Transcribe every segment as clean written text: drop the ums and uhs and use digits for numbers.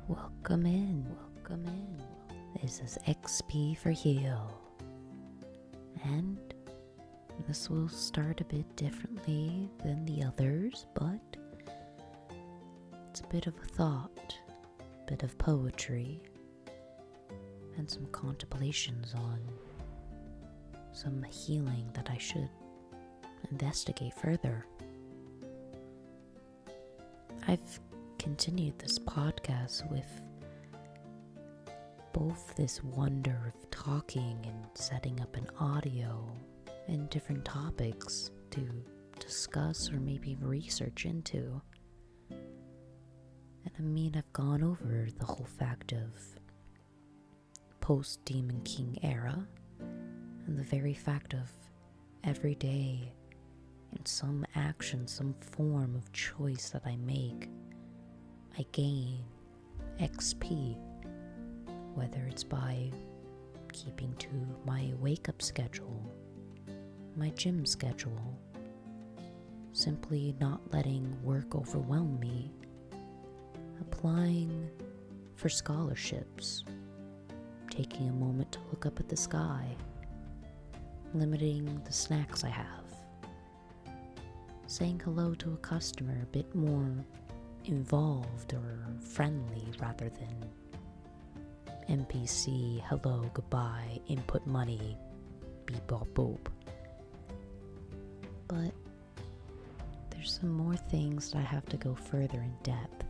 Welcome in. This is XP for Heal. And this will start a bit differently than the others, but it's a bit of a thought, a bit of poetry, and some contemplations on some healing that I should investigate further. I've continued this podcast with both this wonder of talking and setting up an audio and different topics to discuss or maybe research into. And I mean, I've gone over the whole fact of post-Demon King era and the very fact of every day in some action, some form of choice that I make, I gain XP, whether it's by keeping to my wake-up schedule, my gym schedule, simply not letting work overwhelm me, applying for scholarships, taking a moment to look up at the sky, limiting the snacks I have, saying hello to a customer a bit more involved or friendly rather than NPC, hello, goodbye, input money, beep bop boop. But there's some more things that I have to go further in depth,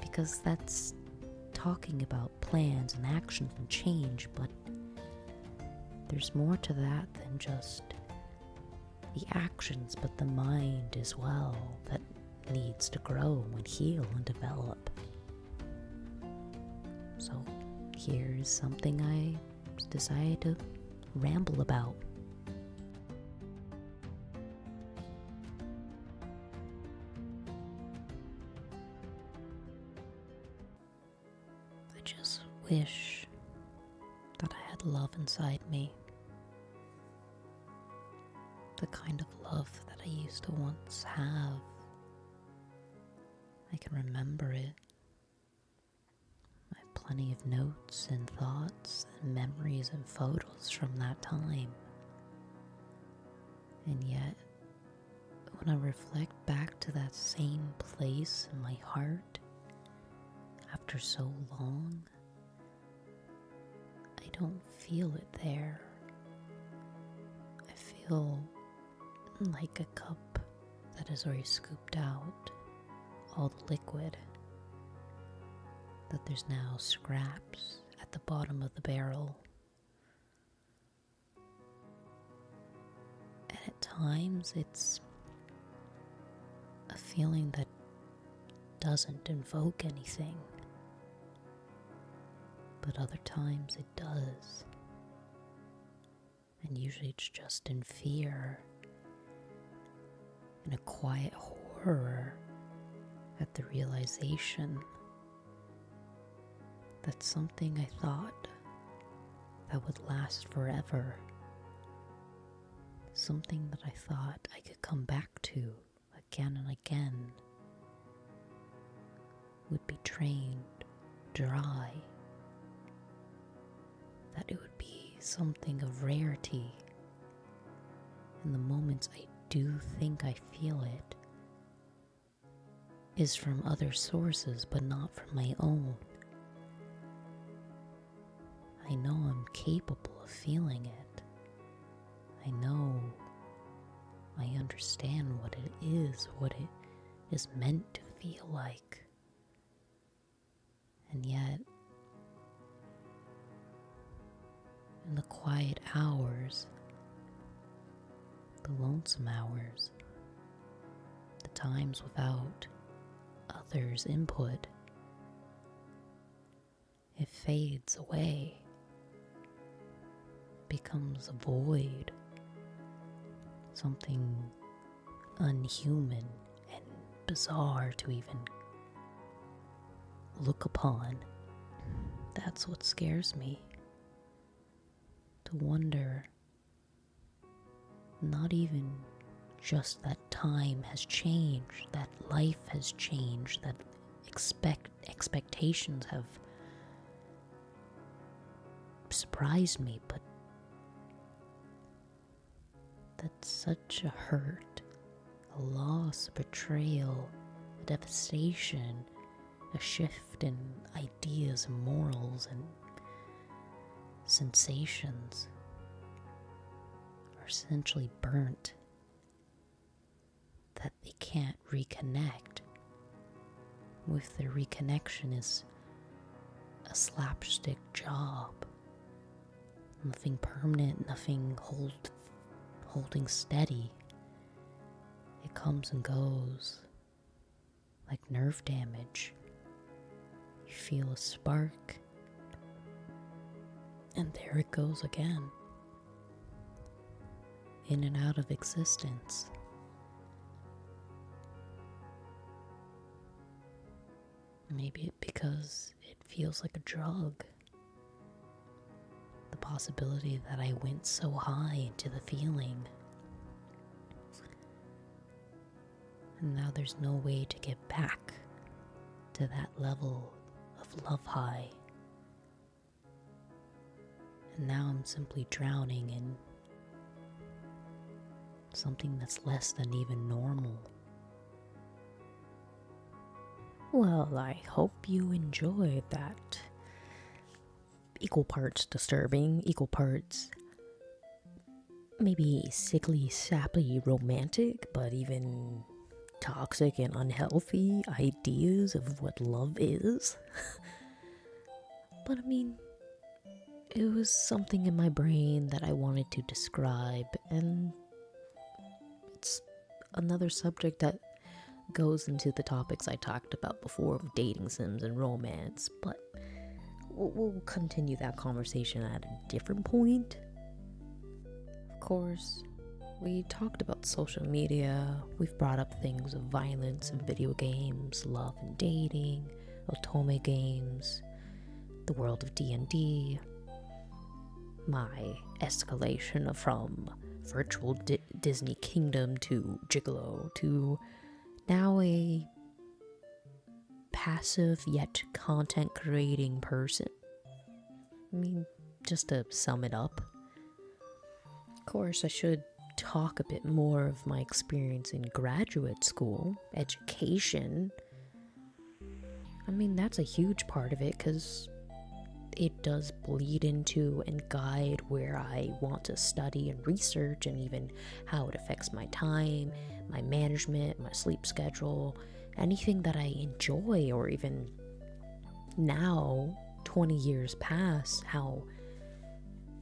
because that's talking about plans and actions and change, but there's more to that than just the actions, but the mind as well that needs to grow and heal and develop. So here's something I decided to ramble about. I just wish that I had love inside me. The kind of love that I used to once have. I can remember it. I have plenty of notes and thoughts and memories and photos from that time. And yet, when I reflect back to that same place in my heart, after so long, I don't feel it there. I feel like a cup that has already scooped out all the liquid, that there's now scraps at the bottom of the barrel. And at times it's a feeling that doesn't invoke anything, but other times it does. And usually it's just in fear, in a quiet horror at the realization that something I thought that would last forever, something that I thought I could come back to again and again, would be drained dry, that it would be something of rarity. In the moments I do think I feel it, is from other sources, but not from my own. I know I'm capable of feeling it. I know I understand what it is meant to feel like. And yet, in the quiet hours, the lonesome hours, the times without others' input, it fades away, becomes a void, something unhuman and bizarre to even look upon. That's what scares me, to wonder, not even just that time has changed, that life has changed, that expectations have surprised me, but that's such a hurt, a loss, a betrayal, a devastation, a shift in ideas and morals and sensations are essentially burnt, that they can't reconnect. With their reconnection is a slapstick job. Nothing permanent, nothing holding steady. It comes and goes like nerve damage. You feel a spark, and there it goes again, in and out of existence. Maybe because it feels like a drug. The possibility that I went so high into the feeling, and now there's no way to get back to that level of love high. And now I'm simply drowning in something that's less than even normal. Well, I hope you enjoyed that. Equal parts disturbing, equal parts maybe sickly, sappy, romantic, but even toxic and unhealthy ideas of what love is. But I mean, it was something in my brain that I wanted to describe, and it's another subject that goes into the topics I talked about before of dating sims and romance, but we'll continue that conversation at a different point. Of course, we talked about social media, we've brought up things of violence in video games, love and dating, otome games, the world of D&D, my escalation from virtual Disney Kingdom to Gigolo to now a passive yet content creating person. I mean, just to sum it up. Of course, I should talk a bit more of my experience in graduate school, education. I mean, that's a huge part of it because it does bleed into and guide where I want to study and research, and even how it affects my time, my management, my sleep schedule, anything that I enjoy, or even now, 20 years past, how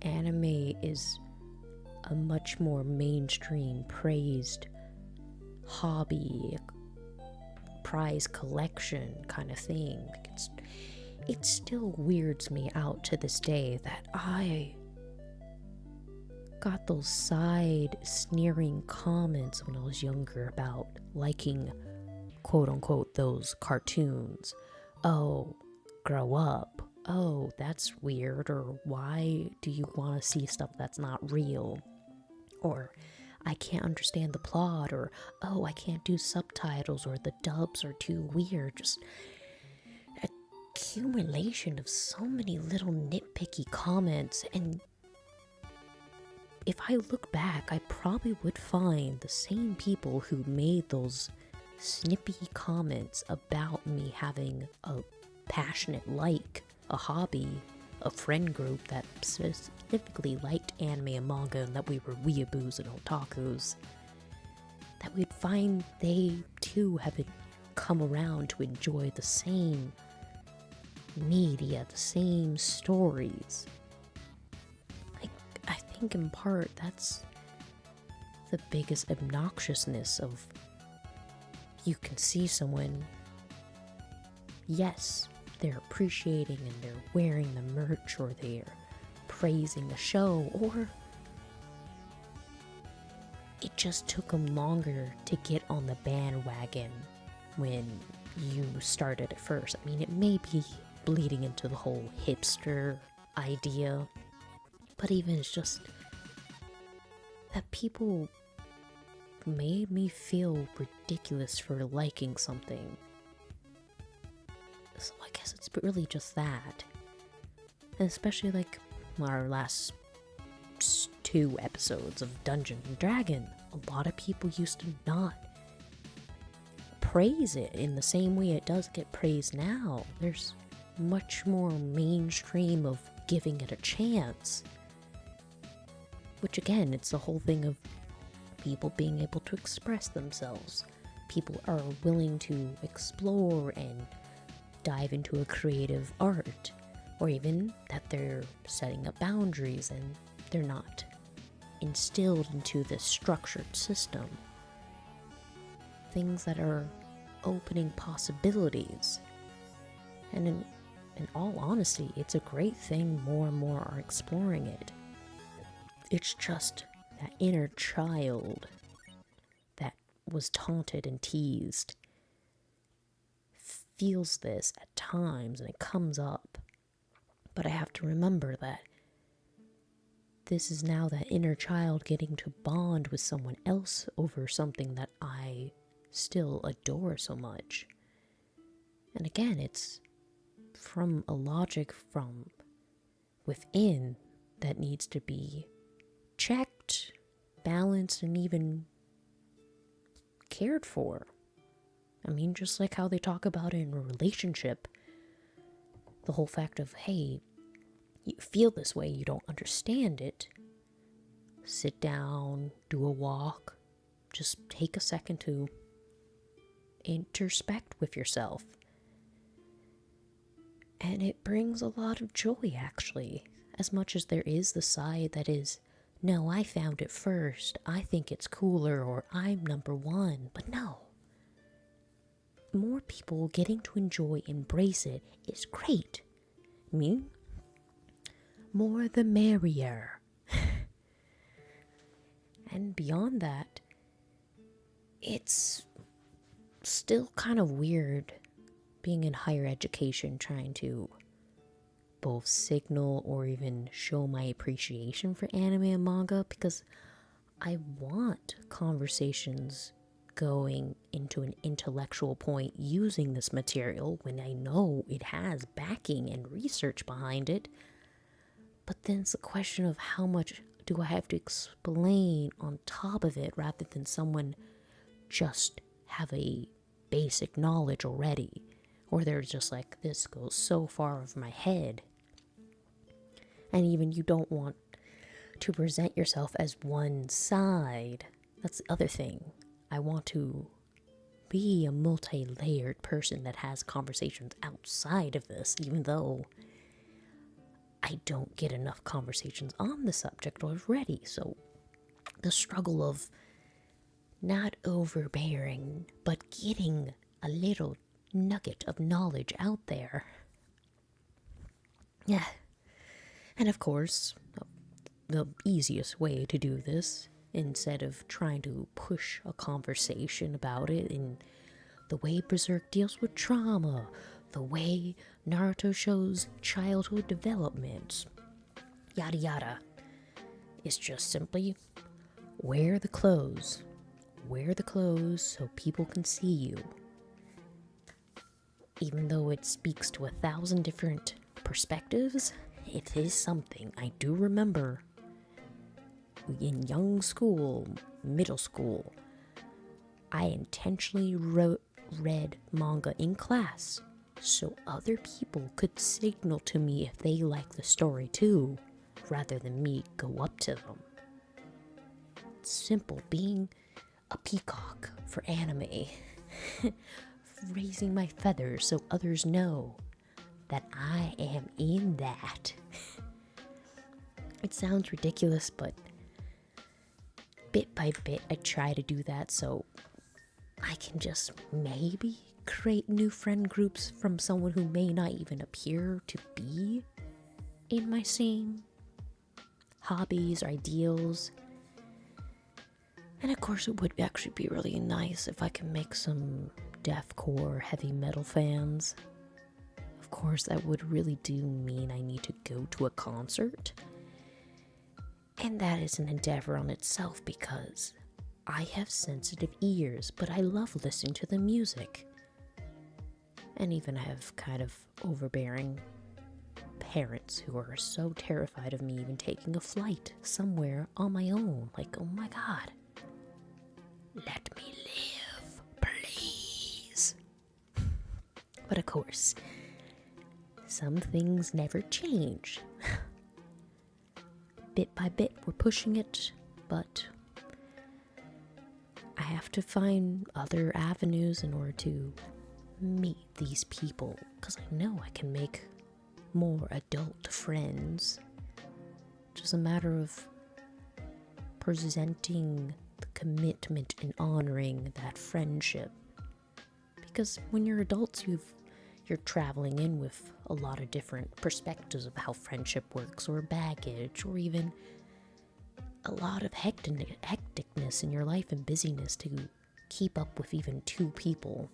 anime is a much more mainstream, praised hobby, prize collection kind of thing. It still weirds me out to this day that I got those side sneering comments when I was younger about liking quote unquote those cartoons. Oh, grow up. Oh, that's weird. Or why do you want to see stuff that's not real? Or I can't understand the plot. Or oh, I can't do subtitles, or the dubs are too weird. Just accumulation of so many little nitpicky comments, and if I look back, I probably would find the same people who made those snippy comments about me having a passionate a hobby, a friend group that specifically liked anime and manga, and that we were weeaboos and otakus, that we'd find they too have come around to enjoy the same media, the same stories. I think in part that's the biggest obnoxiousness of, you can see someone, yes, they're appreciating and they're wearing the merch, or they're praising the show, or it just took them longer to get on the bandwagon when you started at first. I mean, it may be bleeding into the whole hipster idea, but even it's just that people made me feel ridiculous for liking something. So I guess it's really just that. And especially like our last 2 episodes of Dungeons and Dragon, a lot of people used to not praise it in the same way it does get praised now. There's much more mainstream of giving it a chance. Which again, it's the whole thing of people being able to express themselves. People are willing to explore and dive into a creative art. Or even that they're setting up boundaries and they're not instilled into this structured system. Things that are opening possibilities. And in all honesty, it's a great thing more and more are exploring it. It's just that inner child that was taunted and teased feels this at times, and it comes up. But I have to remember that this is now that inner child getting to bond with someone else over something that I still adore so much. And again, it's from a logic from within that needs to be checked, balanced, and even cared for. I mean, just like how they talk about it in a relationship. The whole fact of, hey, you feel this way, you don't understand it. Sit down, do a walk, just take a second to introspect with yourself. And it brings a lot of joy, actually. As much as there is the side that is, no, I found it first, I think it's cooler, or I'm number one. But no. More people getting to enjoy, embrace it is great. I mean, more the merrier. And beyond that, it's still kind of weird being in higher education trying to both signal or even show my appreciation for anime and manga, because I want conversations going into an intellectual point using this material when I know it has backing and research behind it. But then it's a question of how much do I have to explain on top of it rather than someone just have a basic knowledge already. Or they're just like, this goes so far over my head. And even you don't want to present yourself as one side. That's the other thing. I want to be a multi-layered person that has conversations outside of this, even though I don't get enough conversations on the subject already. So the struggle of not overbearing, but getting a little nugget of knowledge out there. Yeah. And of course, the easiest way to do this, instead of trying to push a conversation about it in the way Berserk deals with trauma, the way Naruto shows childhood development, yada yada, is just simply wear the clothes. Wear the clothes so people can see you. Even though it speaks to 1,000 different perspectives, it is something. I do remember in young school, middle school, I intentionally read manga in class so other people could signal to me if they like the story too, rather than me go up to them. It's simple, being a peacock for anime. Raising my feathers so others know that I am in that. It sounds ridiculous, but bit by bit I try to do that so I can just maybe create new friend groups from someone who may not even appear to be in my same hobbies or ideals. And of course it would actually be really nice if I can make some deathcore heavy metal fans. Of course that would really do mean I need to go to a concert. And that is an endeavor on itself because I have sensitive ears, but I love listening to the music. and even have kind of overbearing parents who are so terrified of me even taking a flight somewhere on my own. Like, oh my god, let me live, please. But of course, some things never change. Bit by bit, we're pushing it, but I have to find other avenues in order to meet these people, because I know I can make more adult friends. Just a matter of presenting the commitment and honoring that friendship. Because when you're adults, you're traveling in with a lot of different perspectives of how friendship works, or baggage, or even a lot of hecticness in your life and busyness to keep up with even two people.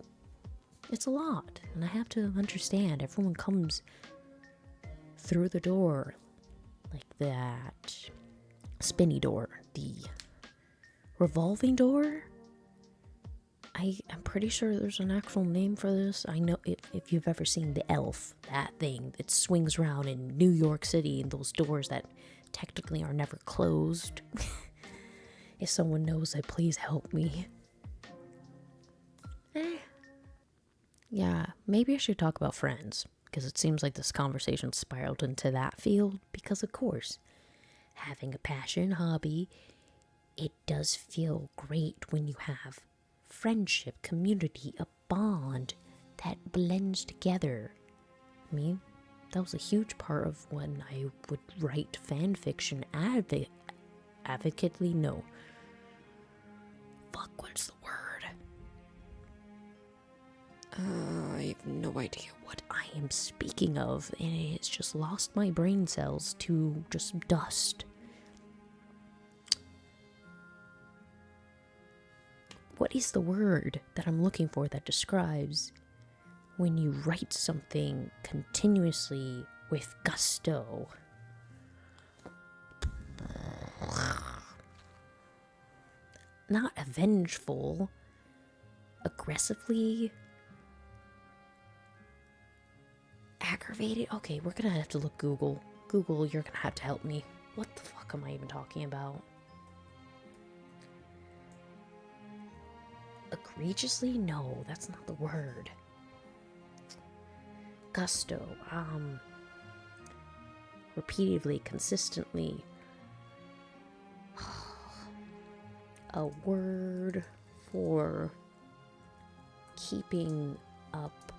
It's a lot, and I have to understand everyone comes through the door, like that spinny door, the revolving door. I'm pretty sure there's an actual name for this. I know if you've ever seen The Elf, that thing that swings around in New York City, and those doors that technically are never closed. If someone knows it, please help me. Yeah, maybe I should talk about friends, because it seems like this conversation spiraled into that field. Because of course, having a passion, hobby, it does feel great when you have friendship, community, a bond that blends together. I mean, that was a huge part of when I would write fan fiction advocately. No. Fuck, what's the word? I have no idea what I am speaking of, and it has just lost my brain cells to just dust. What is the word that I'm looking for that describes when you write something continuously with gusto? Not avengeful, aggressively aggravated. Okay, we're gonna have to look Google. Google, you're gonna have to help me. What the fuck am I even talking about? Egregiously? No, that's not the word. Gusto. Repeatedly, consistently. A word for keeping up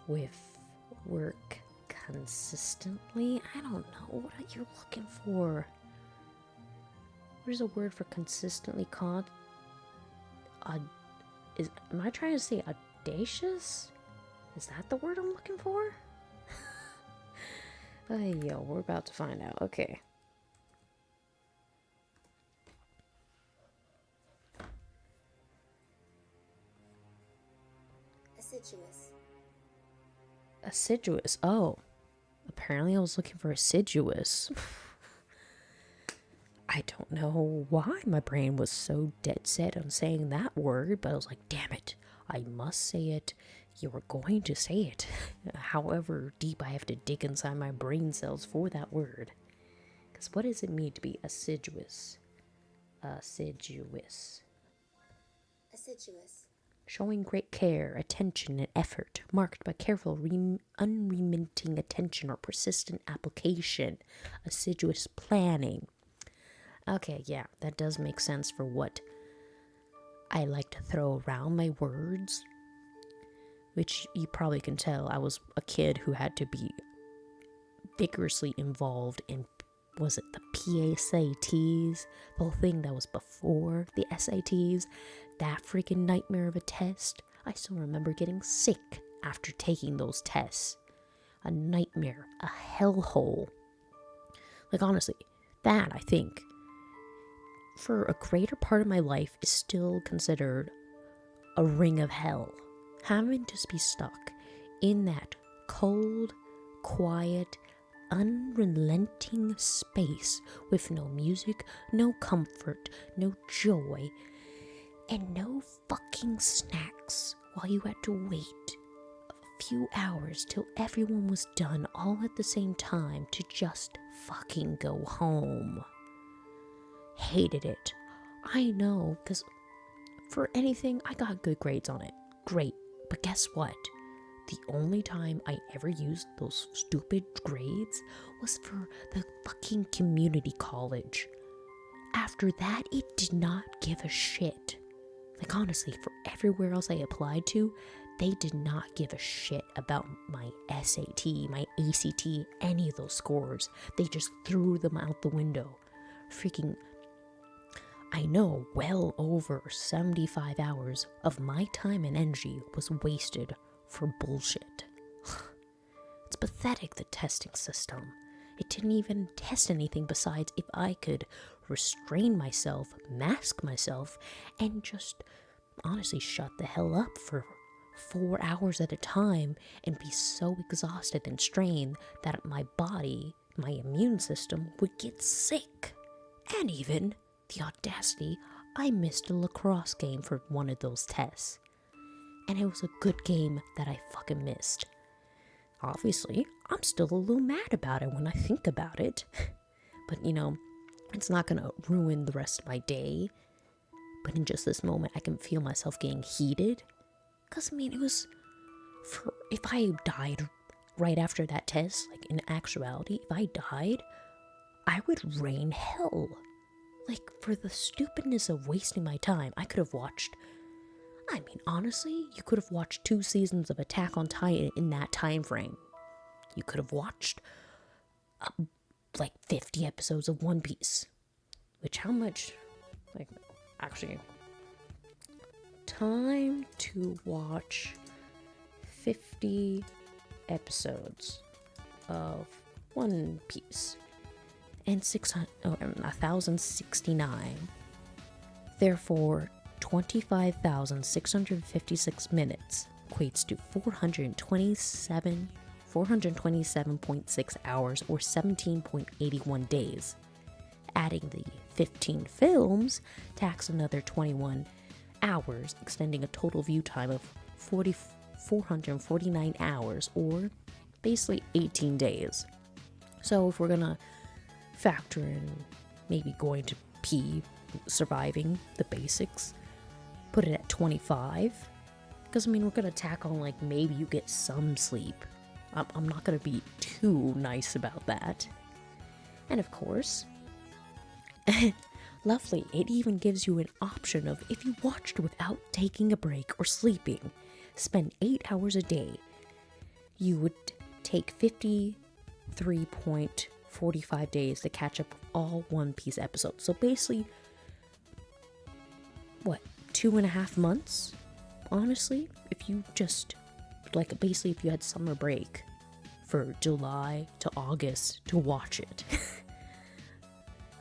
with work consistently. I don't know what you're looking for. What is a word for consistently called? Am I trying to say audacious? Is that the word I'm looking for? Yo, we're about to find out. Okay. Assiduous. Assiduous. Oh. Apparently I was looking for assiduous. I don't know why my brain was so dead set on saying that word, but I was like, damn it, I must say it. You're going to say it. However deep I have to dig inside my brain cells for that word. Because what does it mean to be assiduous? Assiduous. Showing great care, attention, and effort, marked by careful, unremitting attention or persistent application. Assiduous planning. Okay, yeah, that does make sense for what I like to throw around my words. Which you probably can tell, I was a kid who had to be vigorously involved in, was it the PSATs? The whole thing that was before the SATs? That freaking nightmare of a test. I still remember getting sick after taking those tests. A nightmare, a hellhole. Like, honestly, that, I think, for a greater part of my life is still considered a ring of hell. Having to be stuck in that cold, quiet, unrelenting space with no music, no comfort, no joy, and no fucking snacks while you had to wait few hours till everyone was done all at the same time to just fucking go home. Hated it. I know, because for anything, I got good grades on it. Great. But guess what? The only time I ever used those stupid grades was for the fucking community college. After that, it did not give a shit. Like, honestly, for everywhere else I applied to, they did not give a shit about my SAT, my ACT, any of those scores. They just threw them out the window. Freaking, I know well over 75 hours of my time and energy was wasted for bullshit. It's pathetic, the testing system. It didn't even test anything besides if I could restrain myself, mask myself, and just honestly shut the hell up for 4 hours at a time and be so exhausted and strained that my body, my immune system, would get sick. And even, the audacity, I missed a lacrosse game for one of those tests. And it was a good game that I fucking missed. Obviously, I'm still a little mad about it when I think about it. But, it's not gonna ruin the rest of my day. But in just this moment, I can feel myself getting heated. Because, it was... if I died right after that test, like, in actuality, if I died, I would rain hell. Like, for the stupidness of wasting my time, I could have watched... honestly, you could have watched 2 seasons of Attack on Titan in that time frame. You could have watched, 50 episodes of One Piece. Which, how much... time to watch 50 episodes of One Piece. And 1,069. Therefore, 25,656 minutes equates to 427.6 hours or 17.81 days. Adding the 15 films tacks another 21 hours, extending a total view time of 449 hours or basically 18 days. So if we're gonna factor in maybe going to pee, surviving the basics, put it at 25, because we're gonna tack on maybe you get some sleep. I'm not gonna be too nice about that. And of course, lovely, it even gives you an option of if you watched without taking a break or sleeping, spend 8 hours a day, you would take 53.45 days to catch up with all One Piece episodes. So basically, 2.5 months? Honestly, if you just, basically if you had summer break for July to August to watch it.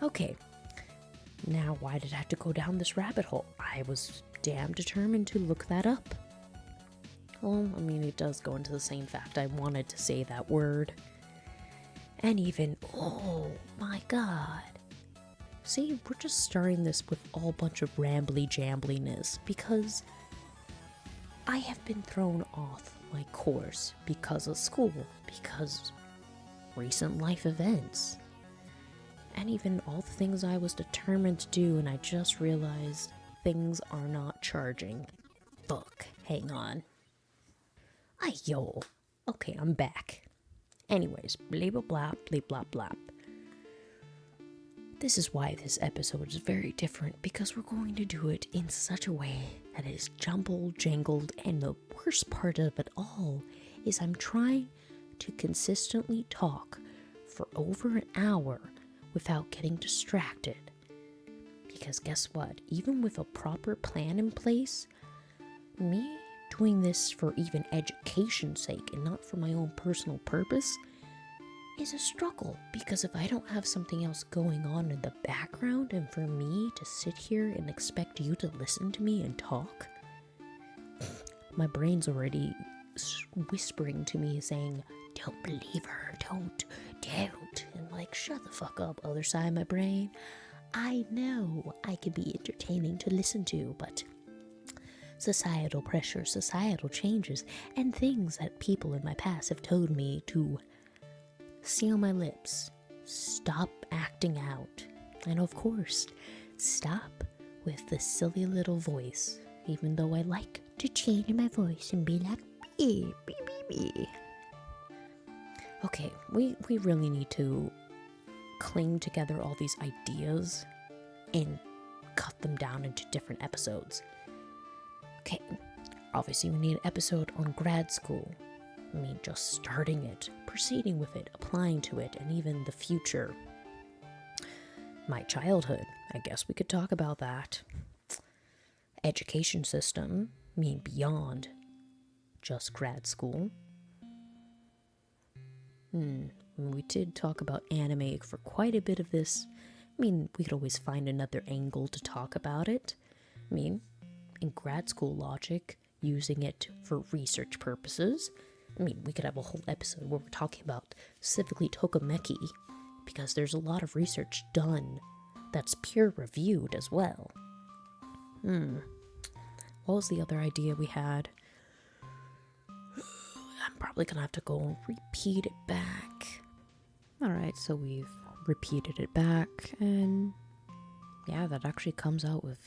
Okay, now why did I have to go down this rabbit hole? I was damn determined to look that up. Well, it does go into the same fact. I wanted to say that word. And even, oh my god. See, we're just starting this with all bunch of rambly-jambliness because I have been thrown off my course because of school, because recent life events, and even all the things I was determined to do, and I just realized things are not charging. Fuck, hang on. Okay, I'm back. Anyways, blah blah blah, blah blah blah. This is why this episode is very different, because we're going to do it in such a way that is jumbled, jangled, and the worst part of it all is I'm trying to consistently talk for over an hour without getting distracted. Because guess what? Even with a proper plan in place, me doing this for even education's sake and not for my own personal purpose is a struggle, because if I don't have something else going on in the background and for me to sit here and expect you to listen to me and talk, my brain's already whispering to me saying, don't believe her, don't, and shut the fuck up, other side of my brain. I know I can be entertaining to listen to, but societal pressure, societal changes, and things that people in my past have told me to seal my lips, stop acting out, and of course, stop with the silly little voice, even though I like to change my voice and be like, beep, beep, beep, beep. Okay, we really need to cling together all these ideas and cut them down into different episodes. Okay, obviously we need an episode on grad school. I mean, just starting it, proceeding with it, applying to it, and even the future. My childhood, I guess we could talk about that. Education system, I mean, beyond just grad school. We did talk about anime for quite a bit of this. I mean, we could always find another angle to talk about it. I mean, in grad school logic, using it for research purposes. I mean, we could have a whole episode where we're talking about specifically Tokameki, because there's a lot of research done that's peer-reviewed as well. What was the other idea we had? I'm probably gonna have to go and repeat it back. Alright, so we've repeated it back, and yeah, that actually comes out with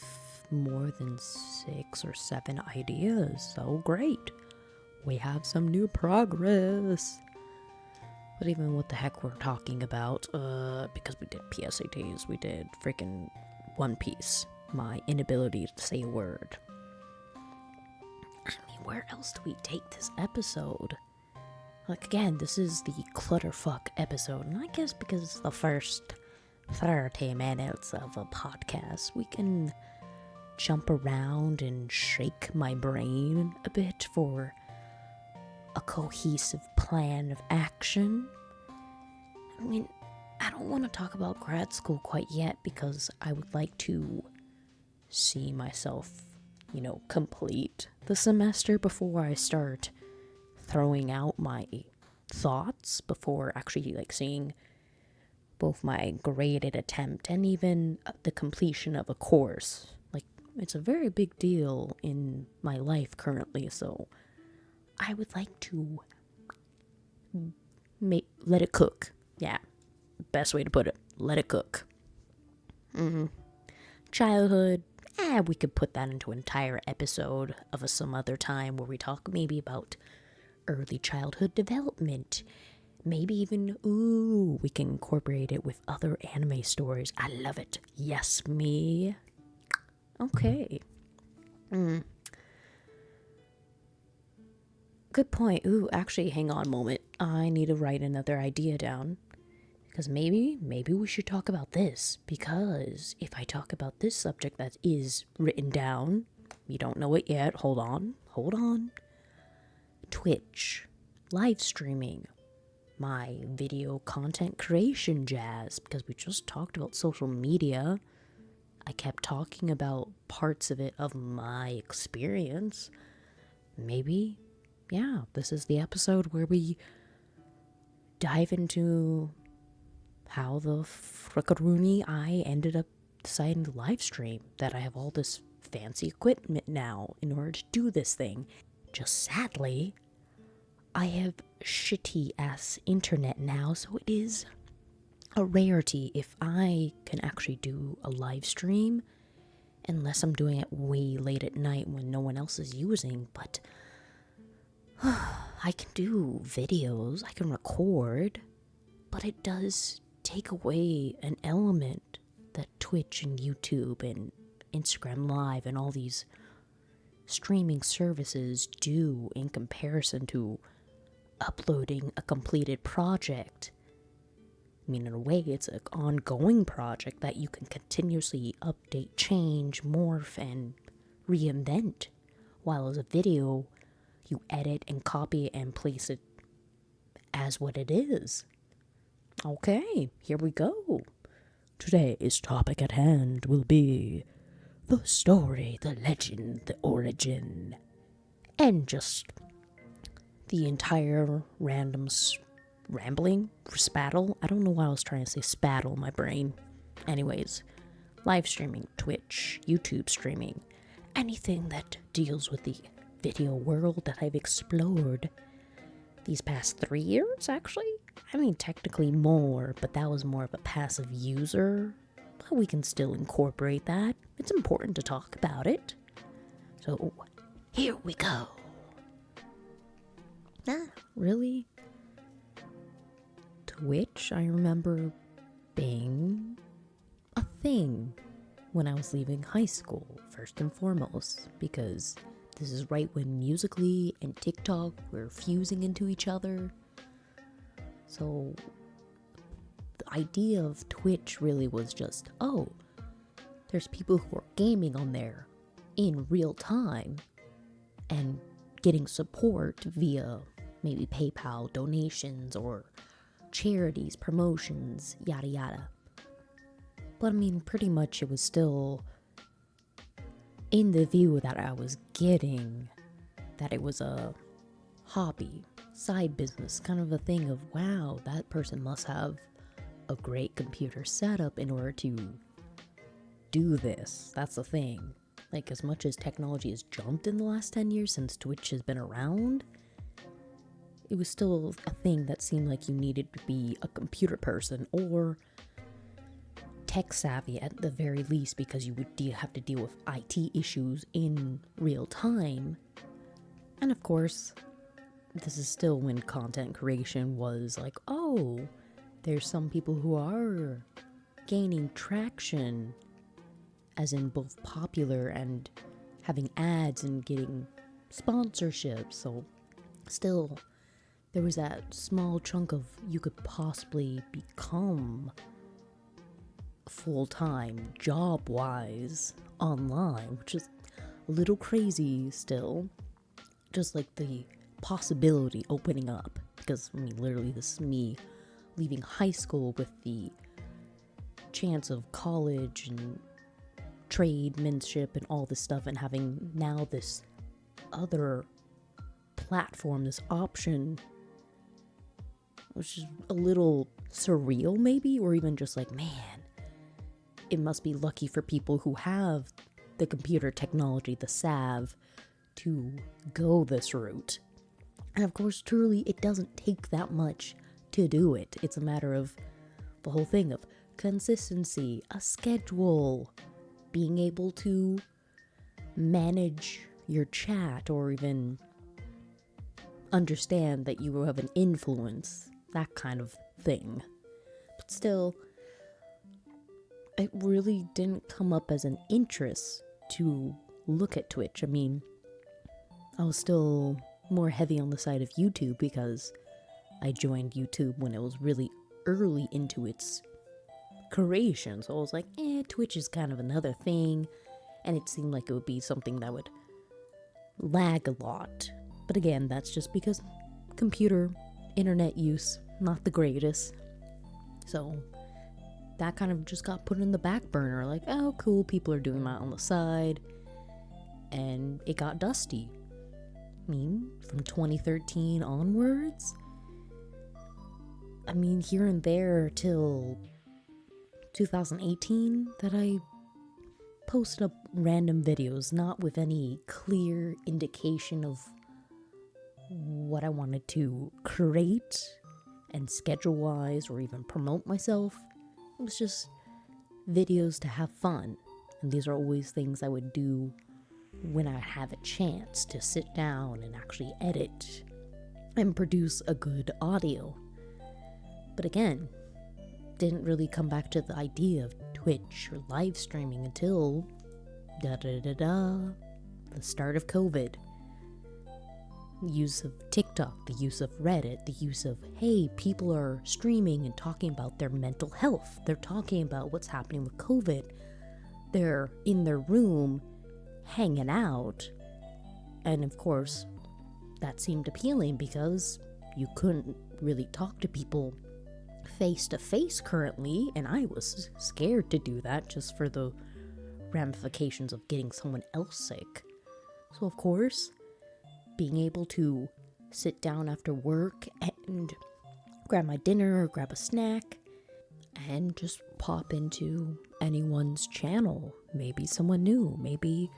more than 6 or 7 ideas, so great. We have some new progress. But even what the heck we're talking about, because we did PSATs, we did freaking One Piece, my inability to say a word. I mean, where else do we take this episode? Like, again, this is the clutterfuck episode, and I guess because it's the first 30 minutes of a podcast, we can jump around and shake my brain a bit for a cohesive plan of action. I mean, I don't want to talk about grad school quite yet because I would like to see myself, complete the semester before I start throwing out my thoughts, before actually seeing both my graded attempt and even the completion of a course. It's a very big deal in my life currently, so I would like to let it cook. Yeah, best way to put it. Let it cook. Childhood, we could put that into an entire episode of some other time where we talk maybe about early childhood development. Maybe even, we can incorporate it with other anime stories. I love it. Yes, me. Okay. Good point. Actually, hang on a moment. I need to write another idea down. Because maybe we should talk about this. Because if I talk about this subject that is written down, you don't know it yet. Hold on. Twitch. Live streaming. My video content creation jazz. Because we just talked about social media. I kept talking about parts of it of my experience. Maybe, this is the episode where we dive into how the frickaroony I ended up deciding to live stream, that I have all this fancy equipment now in order to do this thing. Just sadly, I have shitty ass internet now, so it is a rarity if I can actually do a live stream, unless I'm doing it way late at night when no one else is using. But I can do videos, I can record, but it does take away an element that Twitch and YouTube and Instagram Live and all these streaming services do in comparison to uploading a completed project. I mean, in a way, it's an ongoing project that you can continuously update, change, morph, and reinvent. While as a video, you edit and copy and place it as what it is. Okay, here we go. Today's topic at hand will be the story, the legend, the origin, and just the entire rambling, spattle. I don't know why I was trying to say spattle in my brain. Anyways, live streaming, Twitch, YouTube streaming, anything that deals with the video world that I've explored these past 3 years, actually. I mean, technically more, but that was more of a passive user. But we can still incorporate that. It's important to talk about it. So, here we go. Really? Twitch, I remember being a thing when I was leaving high school, first and foremost, because this is right when Musical.ly and TikTok were fusing into each other. So the idea of Twitch really was just, oh, there's people who are gaming on there in real time and getting support via maybe PayPal donations or charities, promotions, yada yada. But I mean, pretty much it was still in the view that I was getting, that it was a hobby, side business, kind of a thing of, wow, that person must have a great computer setup in order to do this. That's the thing. Like, as much as technology has jumped in the last 10 years since Twitch has been around, it was still a thing that seemed like you needed to be a computer person or tech savvy at the very least, because you would have to deal with IT issues in real time. And of course, this is still when content creation was like, oh, there's some people who are gaining traction, as in both popular and having ads and getting sponsorships. So still, there was that small chunk of you could possibly become full-time, job-wise, online, which is a little crazy still. Just like the possibility opening up. Because, I mean, literally this is me leaving high school with the chance of college and tradesmanship and all this stuff, and having now this other platform, this option, which is a little surreal maybe, or even just like, man, it must be lucky for people who have the computer technology, the salve, to go this route. And of course, truly, it doesn't take that much to do it. It's a matter of the whole thing of consistency, a schedule, being able to manage your chat, or even understand that you have an influence, that kind of thing. But still, it really didn't come up as an interest to look at Twitch. I mean, I was still more heavy on the side of YouTube because I joined YouTube when it was really early into its creation. So I was like, Twitch is kind of another thing. And it seemed like it would be something that would lag a lot. But again, that's just because computer, internet use, not the greatest. So that kind of just got put in the back burner. Like, oh, cool, people are doing that on the side. And it got dusty. I mean, from 2013 onwards, I mean, here and there till 2018 that I posted up random videos, not with any clear indication of what I wanted to create and schedule-wise or even promote myself. It was just videos to have fun. And these are always things I would do when I have a chance to sit down and actually edit and produce a good audio. But again, didn't really come back to the idea of Twitch or live streaming until the start of COVID. The use of TikTok, the use of Reddit, the use of, hey, people are streaming and talking about their mental health. They're talking about what's happening with COVID. They're in their room hanging out. And of course, that seemed appealing because you couldn't really talk to people face to face currently, and I was scared to do that just for the ramifications of getting someone else sick. So of course, being able to sit down after work and grab my dinner or grab a snack and just pop into anyone's channel, maybe someone new, maybe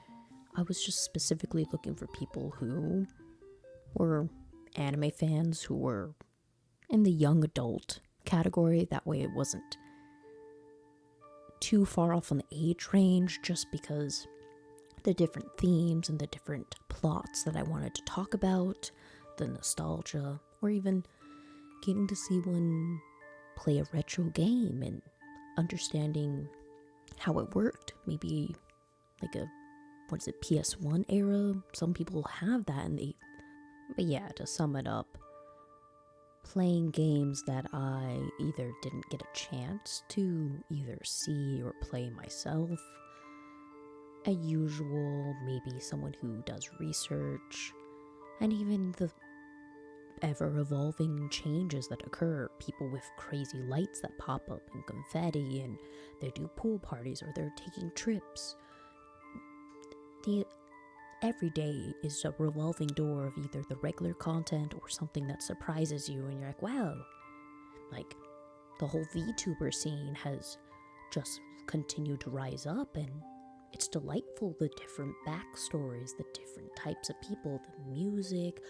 I was just specifically looking for people who were anime fans, who were in the young adult category. That way it wasn't too far off on the age range, just because the different themes and the different plots that I wanted to talk about, the nostalgia, or even getting to see one play a retro game and understanding how it worked. Maybe like a, what is it, PS1 era? Some people have that, and but yeah, to sum it up, playing games that I either didn't get a chance to either see or play myself, a usual, maybe someone who does research, and even the ever-evolving changes that occur. People with crazy lights that pop up and confetti, and they do pool parties or they're taking trips. Every day is a revolving door of either the regular content or something that surprises you and you're like, wow. Like, the whole VTuber scene has just continued to rise up, and it's delightful, the different backstories, the different types of people, the music,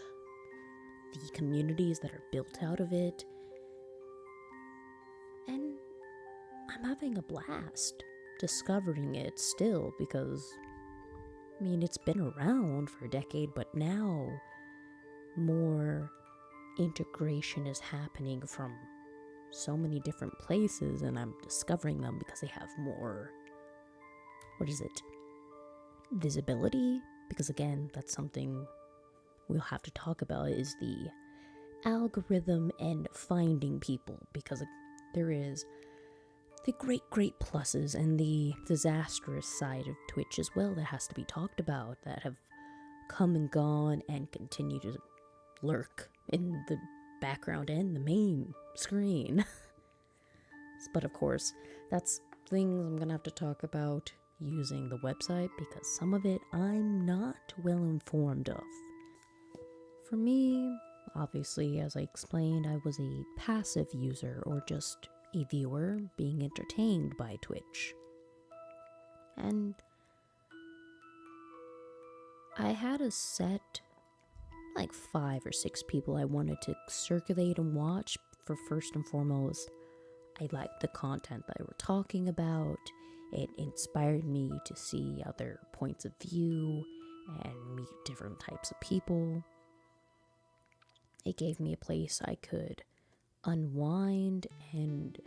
the communities that are built out of it. And I'm having a blast discovering it still, because I mean, it's been around for a decade, but now more integration is happening from so many different places, and I'm discovering them because they have more, visibility? Because again, that's something we'll have to talk about, is the algorithm and finding people, because there is the great pluses and the disastrous side of Twitch as well that has to be talked about, that have come and gone and continue to lurk in the background and the main screen. But of course, that's things I'm gonna have to talk about using the website, because some of it I'm not well informed of. For me, obviously, as I explained, I was a passive user, or just a viewer being entertained by Twitch. And I had a set, like 5 or 6 people I wanted to circulate and watch. For first and foremost, I liked the content they were talking about. It inspired me to see other points of view and meet different types of people. It gave me a place I could unwind and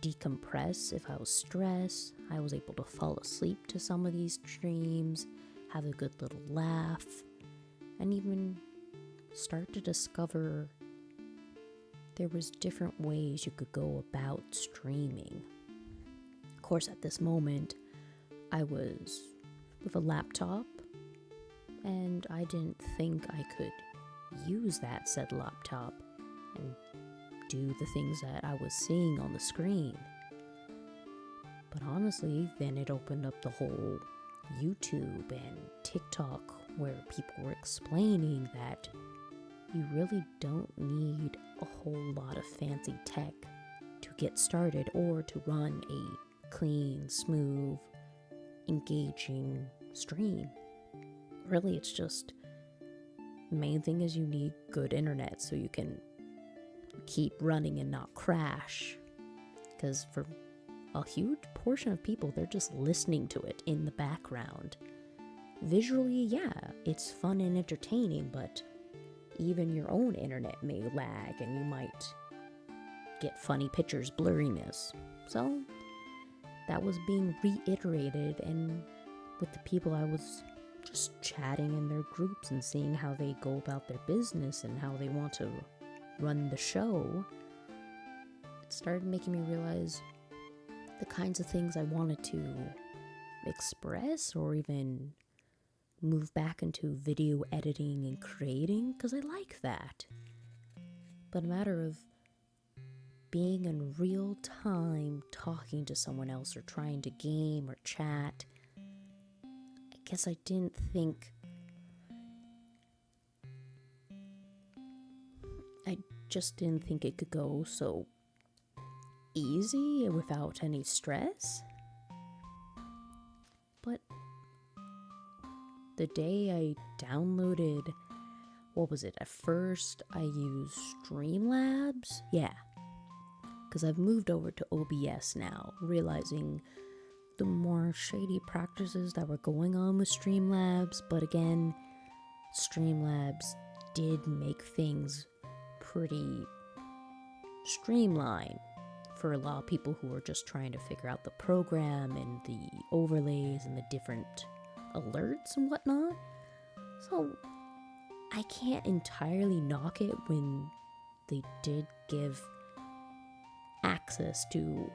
decompress if I was stressed. I was able to fall asleep to some of these streams, have a good little laugh, and even start to discover there was different ways you could go about streaming. Of course, at this moment, I was with a laptop, and I didn't think I could use that said laptop and do the things that I was seeing on the screen. But honestly, then it opened up the whole YouTube and TikTok, where people were explaining that you really don't need a whole lot of fancy tech to get started or to run a clean, smooth, engaging stream. Really, it's just, the main thing is you need good internet so you can keep running and not crash. Because for a huge portion of people, they're just listening to it in the background. Visually, yeah, it's fun and entertaining, but even your own internet may lag and you might get funny pictures, blurriness. So that was being reiterated, and with the people I was just chatting in their groups and seeing how they go about their business and how they want to run the show, it started making me realize the kinds of things I wanted to express or even move back into video editing and creating, because I like that. But a matter of being in real time talking to someone else or trying to game or chat, I guess I didn't think, I just didn't think it could go so easy without any stress. But the day I downloaded, what was it? At first, I used Streamlabs. Yeah, because I've moved over to OBS now, realizing the more shady practices that were going on with Streamlabs. But again, Streamlabs did make things pretty streamlined for a lot of people who were just trying to figure out the program and the overlays and the different alerts and whatnot. So I can't entirely knock it when they did give access to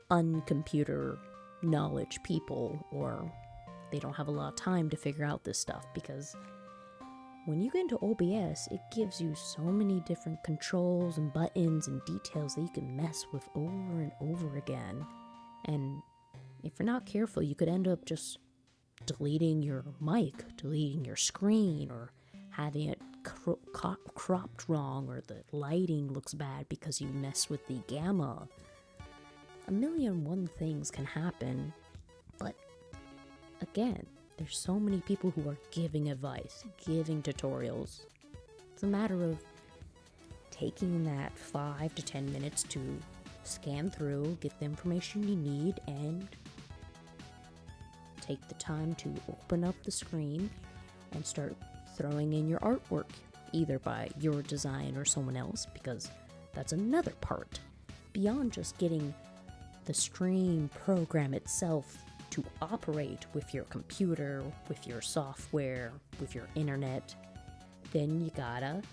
uncomputer knowledge people, or they don't have a lot of time to figure out this stuff, because when you get into OBS, it gives you so many different controls and buttons and details that you can mess with over and over again. And if you're not careful, you could end up just deleting your mic, deleting your screen, or having it cropped wrong, or the lighting looks bad because you mess with the gamma. A million and one things can happen, but again, there's so many people who are giving advice, giving tutorials. It's a matter of taking that 5 to 10 minutes to scan through, get the information you need, and take the time to open up the screen and start throwing in your artwork, either by your design or someone else, because that's another part. Beyond just getting the stream program itself to operate with your computer, with your software, with your internet, then you gotta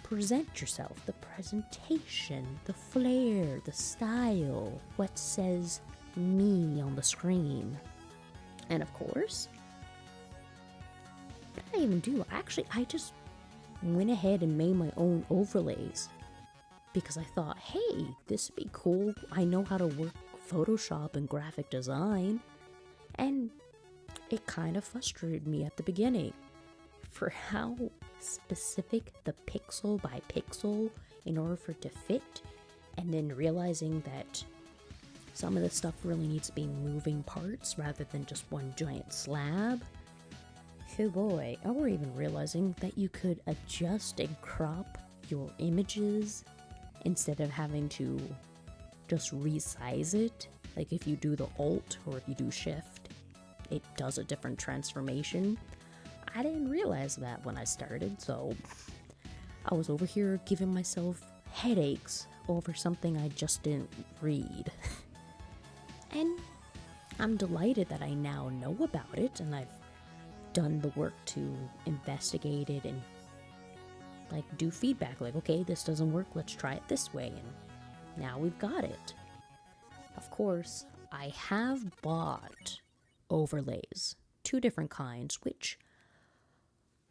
present yourself. The presentation, the flair, the style, what says me on the screen. And of course, what did I even do? I just went ahead and made my own overlays, because I thought, hey, this would be cool. I know how to work Photoshop and graphic design. And it kind of frustrated me at the beginning for how specific the pixel by pixel in order for it to fit, and then realizing that some of the stuff really needs to be moving parts rather than just one giant slab. Oh boy, or even realizing that you could adjust and crop your images instead of having to just resize it. Like if you do the Alt or if you do Shift, it does a different transformation. I didn't realize that when I started, so I was over here giving myself headaches over something I just didn't read. And I'm delighted that I now know about it, and I've done the work to investigate it and do feedback, okay, this doesn't work, let's try it this way, and now we've got it. Of course, I have bought overlays, 2 different kinds, which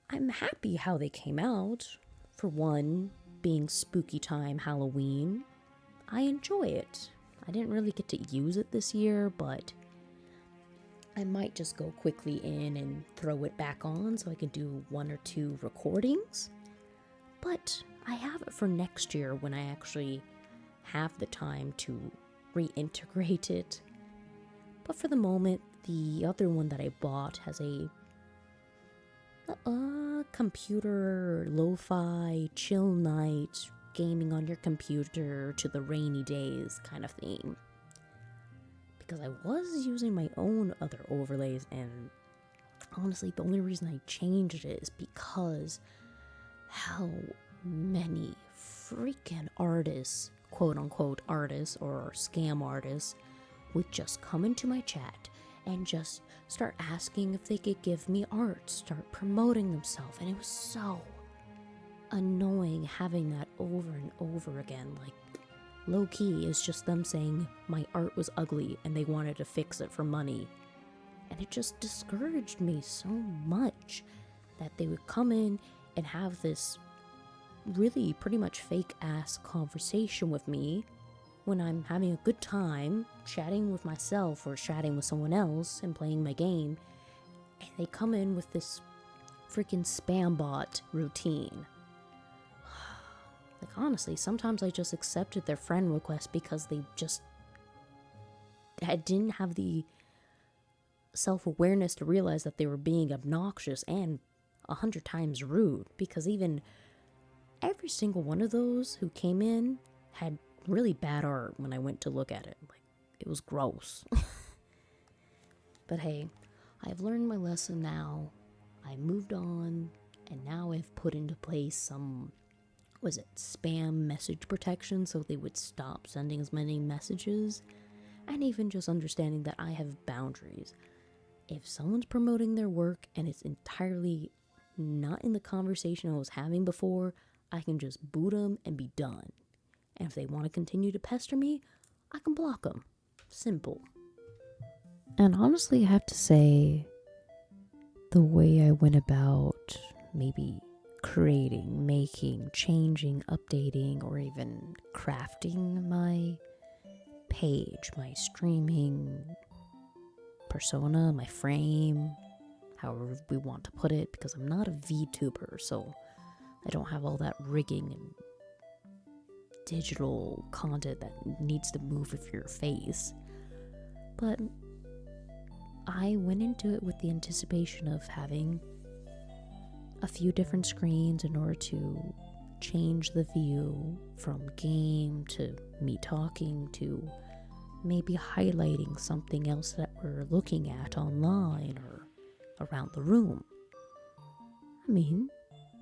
I'm happy how they came out. For one, being spooky time Halloween, I enjoy it. I didn't really get to use it this year, but I might just go quickly in and throw it back on so I can do 1 or 2 recordings. But I have it for next year when I actually have the time to reintegrate it. But for the moment, the other one that I bought has a computer, lo-fi, chill night, gaming on your computer to the rainy days kind of theme. Because I was using my own other overlays, and honestly, the only reason I changed it is because how many freaking artists, quote-unquote artists or scam artists, would just come into my chat and just start asking if they could give me art, start promoting themselves, and it was so annoying having that over and over again. Low-key is just them saying my art was ugly and they wanted to fix it for money. And it just discouraged me so much that they would come in and have this really pretty much fake-ass conversation with me when I'm having a good time chatting with myself or chatting with someone else and playing my game, and they come in with this freaking spam bot routine. Honestly, sometimes I just accepted their friend request because they just didn't have the self-awareness to realize that they were being obnoxious and 100 times rude, because even every single one of those who came in had really bad art when I went to look at it. Like, it was gross. But hey, I've learned my lesson now. I moved on, and now I've put into place some, spam message protection, so they would stop sending as many messages, and even just understanding that I have boundaries. If someone's promoting their work and it's entirely not in the conversation I was having before, I can just boot them and be done. And if they want to continue to pester me, I can block them. Simple. And honestly, I have to say, the way I went about maybe creating, making, changing, updating, or even crafting my page, my streaming persona, my frame, however we want to put it, because I'm not a VTuber, so I don't have all that rigging and digital content that needs to move with your face. But I went into it with the anticipation of having a few different screens in order to change the view from game to me talking to maybe highlighting something else that we're looking at online or around the room. I mean,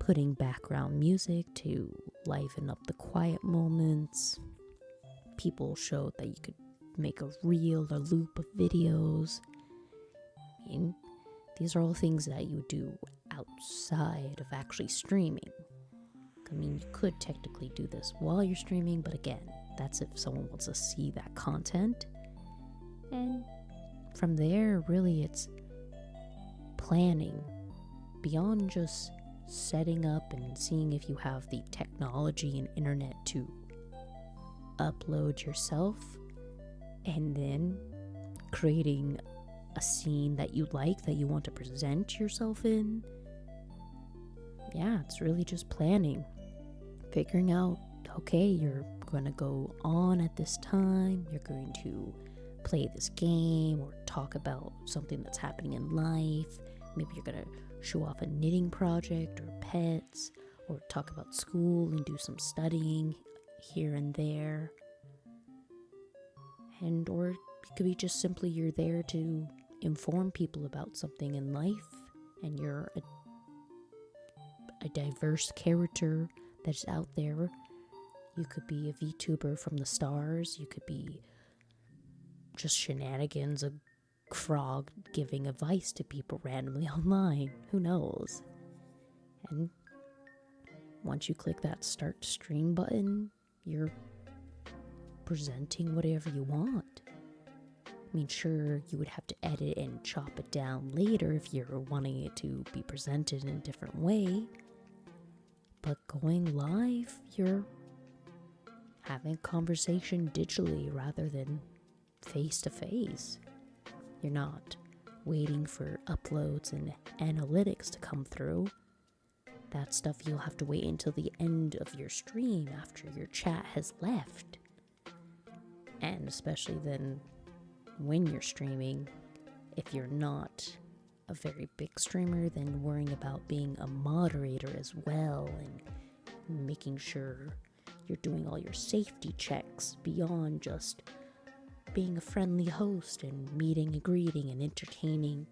putting background music to liven up the quiet moments. People showed that you could make a reel or loop of videos. I mean, these are all things that you do outside of actually streaming. I mean, you could technically do this while you're streaming, but again, that's if someone wants to see that content. And from there, really, it's planning beyond just setting up and seeing if you have the technology and internet to upload yourself, and then creating a scene that you like, that you want to present yourself in. Yeah, it's really just planning. Figuring out, okay, you're going to go on at this time, you're going to play this game or talk about something that's happening in life. Maybe you're going to show off a knitting project or pets, or talk about school and do some studying here and there. And or it could be just simply you're there to inform people about something in life, and you're a diverse character that's out there. You could be a VTuber from the stars. You could be just shenanigans, a frog giving advice to people randomly online. Who knows? And once you click that start stream button, you're presenting whatever you want. I mean, sure, you would have to edit and chop it down later if you're wanting it to be presented in a different way. But going live, you're having a conversation digitally rather than face to face. You're not waiting for uploads and analytics to come through. That stuff you'll have to wait until the end of your stream after your chat has left. And especially then when you're streaming, if you're not a very big streamer, then worrying about being a moderator as well and making sure you're doing all your safety checks beyond just being a friendly host and meeting and greeting and entertaining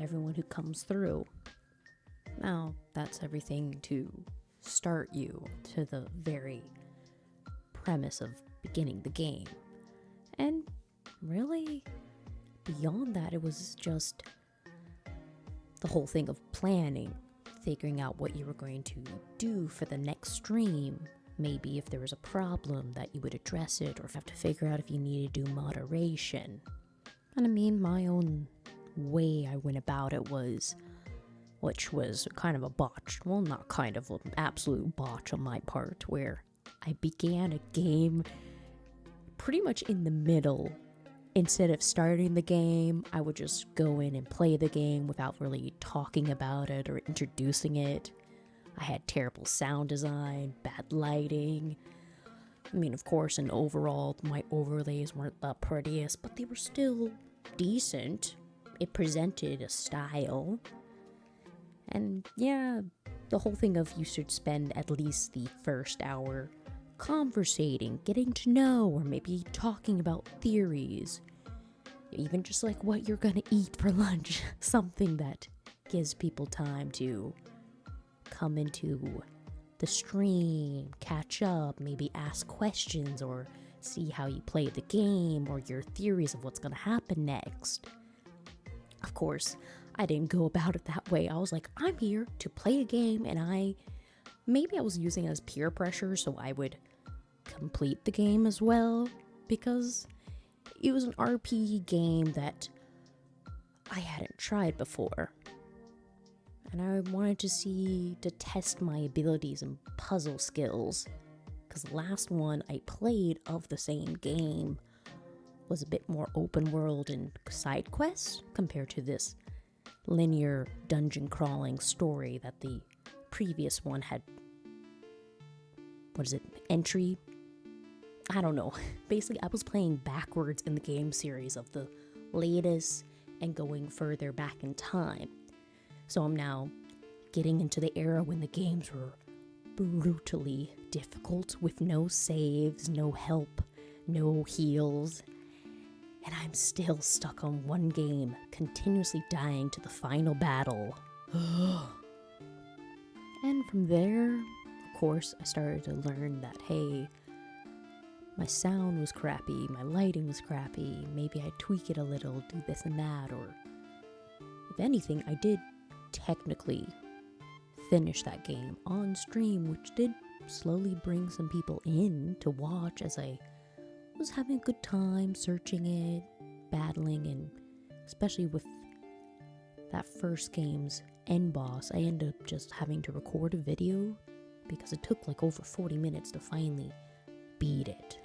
everyone who comes through. Now, that's everything to start you to the very premise of beginning the game. And really, beyond that, it was just the whole thing of planning, figuring out what you were going to do for the next stream. Maybe if there was a problem that you would address it, or have to figure out if you need to do moderation. And I mean, my own way I went about it was, which was kind of a botch, well, not kind of, an absolute botch on my part, where I began a game pretty much in the middle. Instead of starting the game, I would just go in and play the game without really talking about it or introducing it. I had terrible sound design, bad lighting. I mean, of course, and overall, my overlays weren't the prettiest, but they were still decent. it presented a style. And yeah, the whole thing of you should spend at least the first hour conversating, getting to know, or maybe talking about theories. Even just like what you're gonna eat for lunch. Something that gives people time to come into the stream, catch up, maybe ask questions, or see how you play the game, or your theories of what's gonna happen next. Of course, I didn't go about it that way. I was like, I'm here to play a game, and maybe I was using it as peer pressure so I would complete the game as well, because it was an RP game that I hadn't tried before. And I wanted to test my abilities and puzzle skills. Because the last one I played of the same game was a bit more open world and side quests compared to this linear dungeon crawling story that the previous one had. Entry? I don't know. Basically, I was playing backwards in the game series of the latest and going further back in time. So I'm now getting into the era when the games were brutally difficult with no saves, no help, no heals. And I'm still stuck on one game, continuously dying to the final battle. And from there, of course, I started to learn that, hey, my sound was crappy, my lighting was crappy, maybe I tweak it a little, do this and that, or if anything, I did technically finish that game on stream, which did slowly bring some people in to watch as I was having a good time searching it, battling, and especially with that first game's end boss, I ended up just having to record a video because it took like over 40 minutes to finally beat it.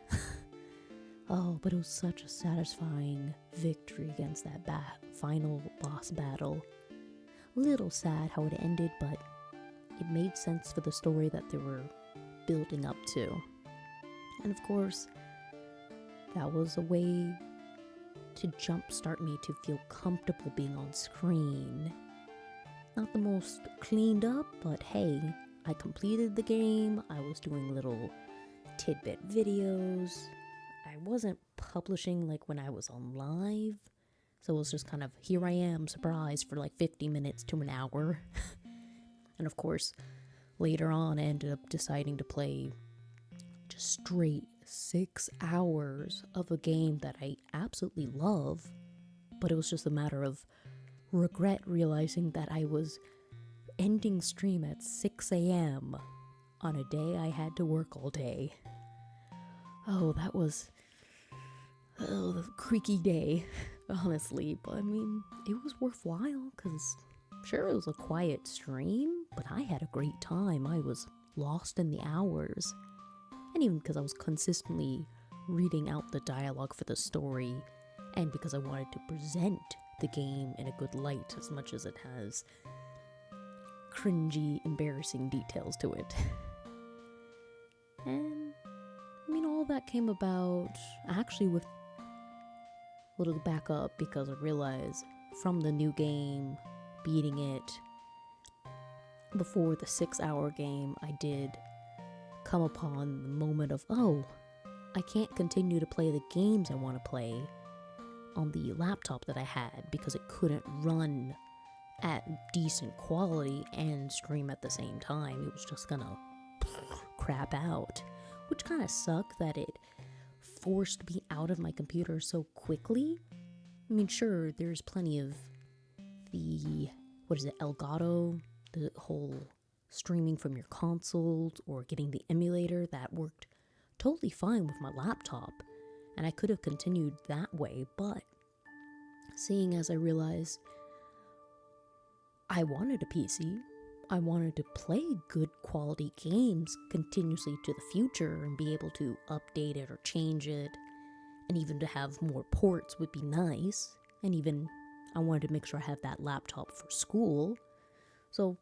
Oh, but it was such a satisfying victory against that final boss battle. A little sad how it ended, but it made sense for the story that they were building up to. And of course, that was a way to jumpstart me to feel comfortable being on screen. Not the most cleaned up, but hey, I completed the game. I was doing little tidbit videos. I wasn't publishing like when I was on live, so it was just kind of, here I am, surprise, for like 50 minutes to an hour. And of course, later on I ended up deciding to play just straight 6 hours of a game that I absolutely love, but it was just a matter of regret realizing that I was ending stream at 6 a.m. on a day I had to work all day. Oh, that was the creaky day, honestly, but I mean, it was worthwhile, because sure, it was a quiet stream, but I had a great time. I was lost in the hours, and even because I was consistently reading out the dialogue for the story, and because I wanted to present the game in a good light as much as it has cringy, embarrassing details to it. And I mean, all that came about actually with a little back up, because I realized from the new game, beating it before the 6-hour game, I did come upon the moment of, oh, I can't continue to play the games I want to play on the laptop that I had because it couldn't run at decent quality and stream at the same time. It was just gonna crap out, which kind of sucked that it forced me out of my computer so quickly. I mean, sure, there's plenty of the, Elgato, the whole streaming from your console or getting the emulator, that worked totally fine with my laptop, and I could have continued that way, but seeing as I realized I wanted a PC, I wanted to play good quality games continuously to the future and be able to update it or change it, and even to have more ports would be nice, and even I wanted to make sure I have that laptop for school. So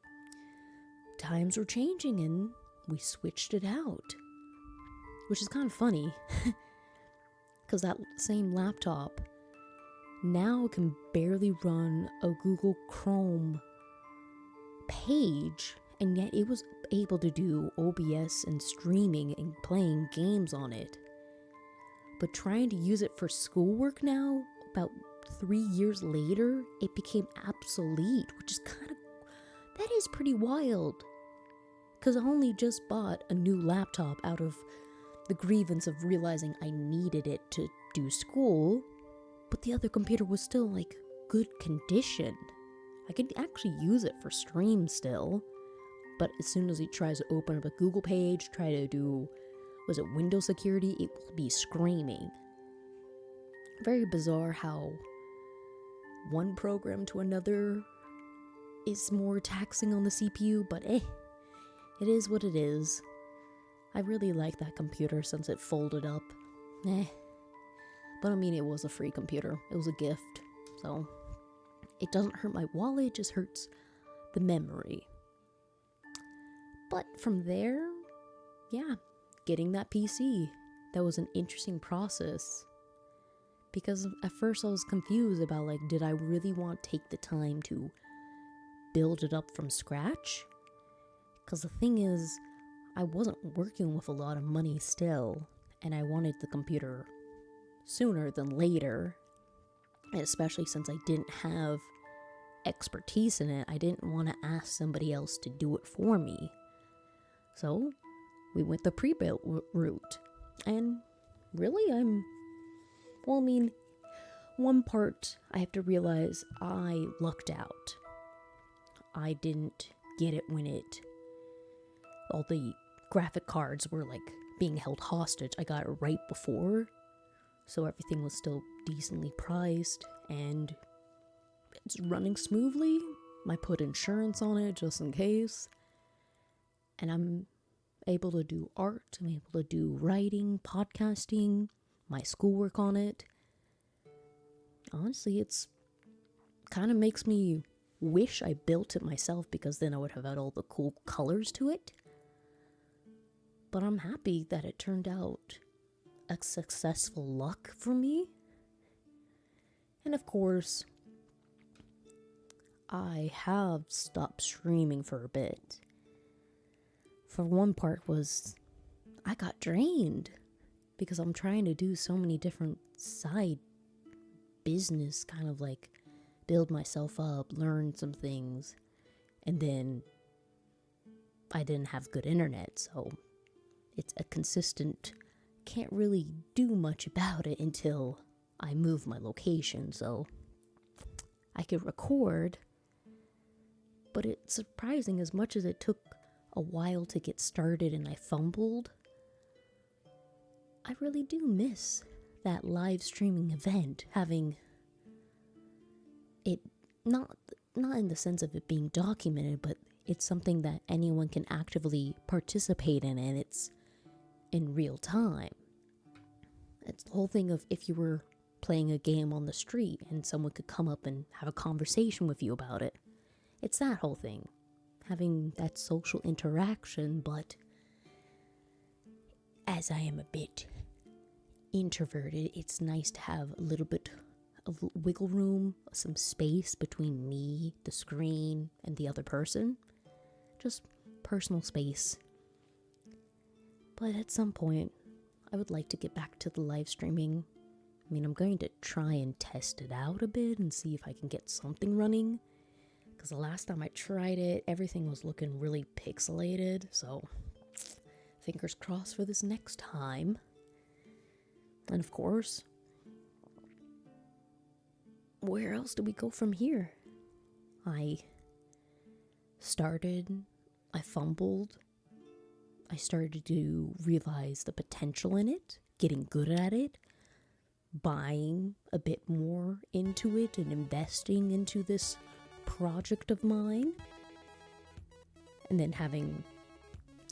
times were changing and we switched it out, which is kind of funny because that same laptop now can barely run a Google Chrome page, and yet it was able to do OBS and streaming and playing games on it. But trying to use it for schoolwork now, about 3 years later, it became obsolete, which is that is pretty wild. Because I only just bought a new laptop out of the grievance of realizing I needed it to do school, but the other computer was still good condition. I could actually use it for stream still, but as soon as it tries to open up a Google page, try to do, Windows security, it will be screaming. Very bizarre how one program to another is more taxing on the CPU, but it is what it is. I really like that computer since it folded up. But I mean, it was a free computer. It was a gift, so it doesn't hurt my wallet, it just hurts the memory. But from there, getting that PC, that was an interesting process. Because at first I was confused about, did I really want to take the time to build it up from scratch? Because the thing is, I wasn't working with a lot of money still, and I wanted the computer sooner than later, especially since I didn't have expertise in it. I didn't want to ask somebody else to do it for me. So we went the pre-built route, and really one part I have to realize I lucked out. I didn't get it when all the graphic cards were being held hostage. I got it right before, so everything was still decently priced and it's running smoothly. I put insurance on it just in case, and I'm able to do art, I'm able to do writing, podcasting, my schoolwork on it. Honestly, it's kind of makes me wish I built it myself, because then I would have had all the cool colors to it. But I'm happy that it turned out a successful luck for me. And of course, I have stopped streaming for a bit. For one part was I got drained because I'm trying to do so many different side business, kind of build myself up, learn some things, and then I didn't have good internet, so it's a consistent, can't really do much about it until I move my location. So I could record, but it's surprising, as much as it took a while to get started and I fumbled, I really do miss that live streaming event, having it not in the sense of it being documented, but it's something that anyone can actively participate in, and it's in real time. It's the whole thing of if you were playing a game on the street and someone could come up and have a conversation with you about it. It's that whole thing, having that social interaction. But as I am a bit introverted, it's nice to have a little bit of wiggle room, some space between me, the screen, and the other person. Just personal space. But at some point, I would like to get back to the live streaming. I mean, I'm going to try and test it out a bit and see if I can get something running. Because the last time I tried it, everything was looking really pixelated. So, fingers crossed for this next time. And of course, where else do we go from here? I fumbled. I started to realize the potential in it, getting good at it, buying a bit more into it and investing into this project of mine, and then having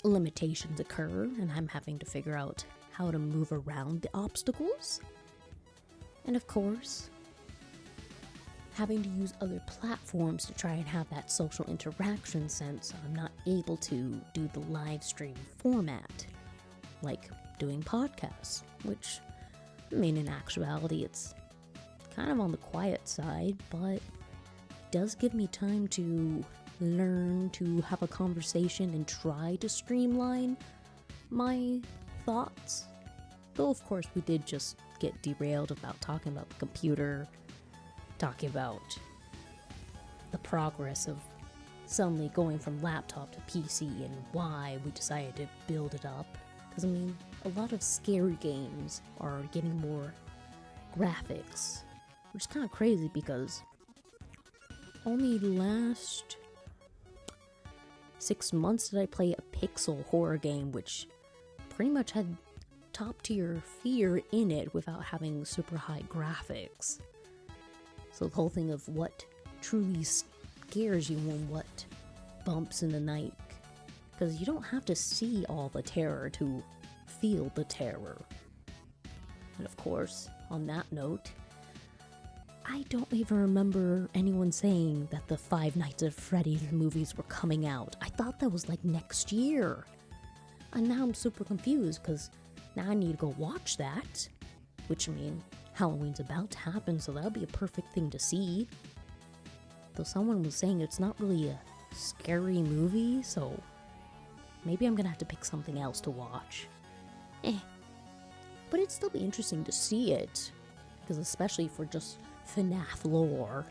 limitations occur, and I'm having to figure out how to move around the obstacles. And of course, having to use other platforms to try and have that social interaction, since I'm not able to do the live stream format, like doing podcasts, which, I mean, in actuality, it's kind of on the quiet side, but does give me time to learn, to have a conversation and try to streamline my thoughts. Though of course we did just get derailed about talking about the computer, talking about the progress of suddenly going from laptop to PC and why we decided to build it up. Because I mean, a lot of scary games are getting more graphics, which is kind of crazy because only last 6 months did I play a pixel horror game which pretty much had top tier fear in it without having super high graphics. So the whole thing of what truly scares you and what bumps in the night, because you don't have to see all the terror to feel the terror. And of course, on that note, I don't even remember anyone saying that the Five Nights at Freddy's movies were coming out. I thought that was like next year. And now I'm super confused because now I need to go watch that. Which I mean, Halloween's about to happen, so that'll be a perfect thing to see. Though someone was saying it's not really a scary movie, so maybe I'm gonna have to pick something else to watch. But it'd still be interesting to see it. Because especially for just FNAF lore,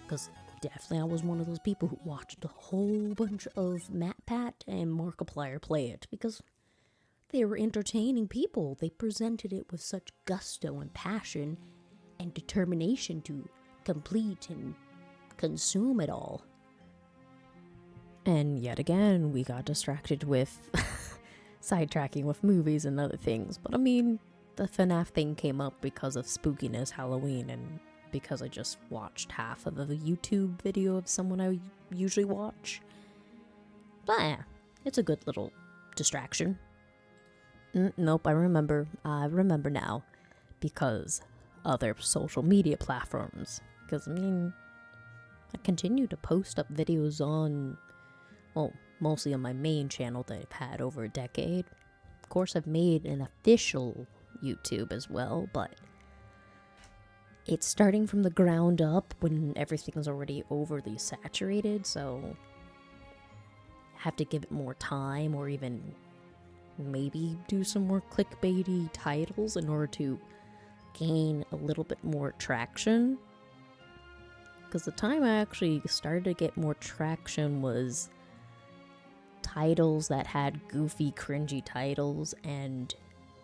because definitely I was one of those people who watched a whole bunch of MatPat and Markiplier play it, because they were entertaining people. They presented it with such gusto and passion and determination to complete and consume it all. And yet again, we got distracted with sidetracking with movies and other things, but I mean, the FNAF thing came up because of spookiness Halloween and because I just watched half of a YouTube video of someone I usually watch. But yeah, it's a good little distraction. Nope, I remember now. Because other social media platforms. Because, I mean, I continue to post up videos on, well, mostly on my main channel that I've had over a decade. Of course, I've made an official YouTube as well, but it's starting from the ground up when everything's already overly saturated, so I have to give it more time or even maybe do some more clickbaity titles in order to gain a little bit more traction. Because the time I actually started to get more traction was titles that had goofy, cringy titles, and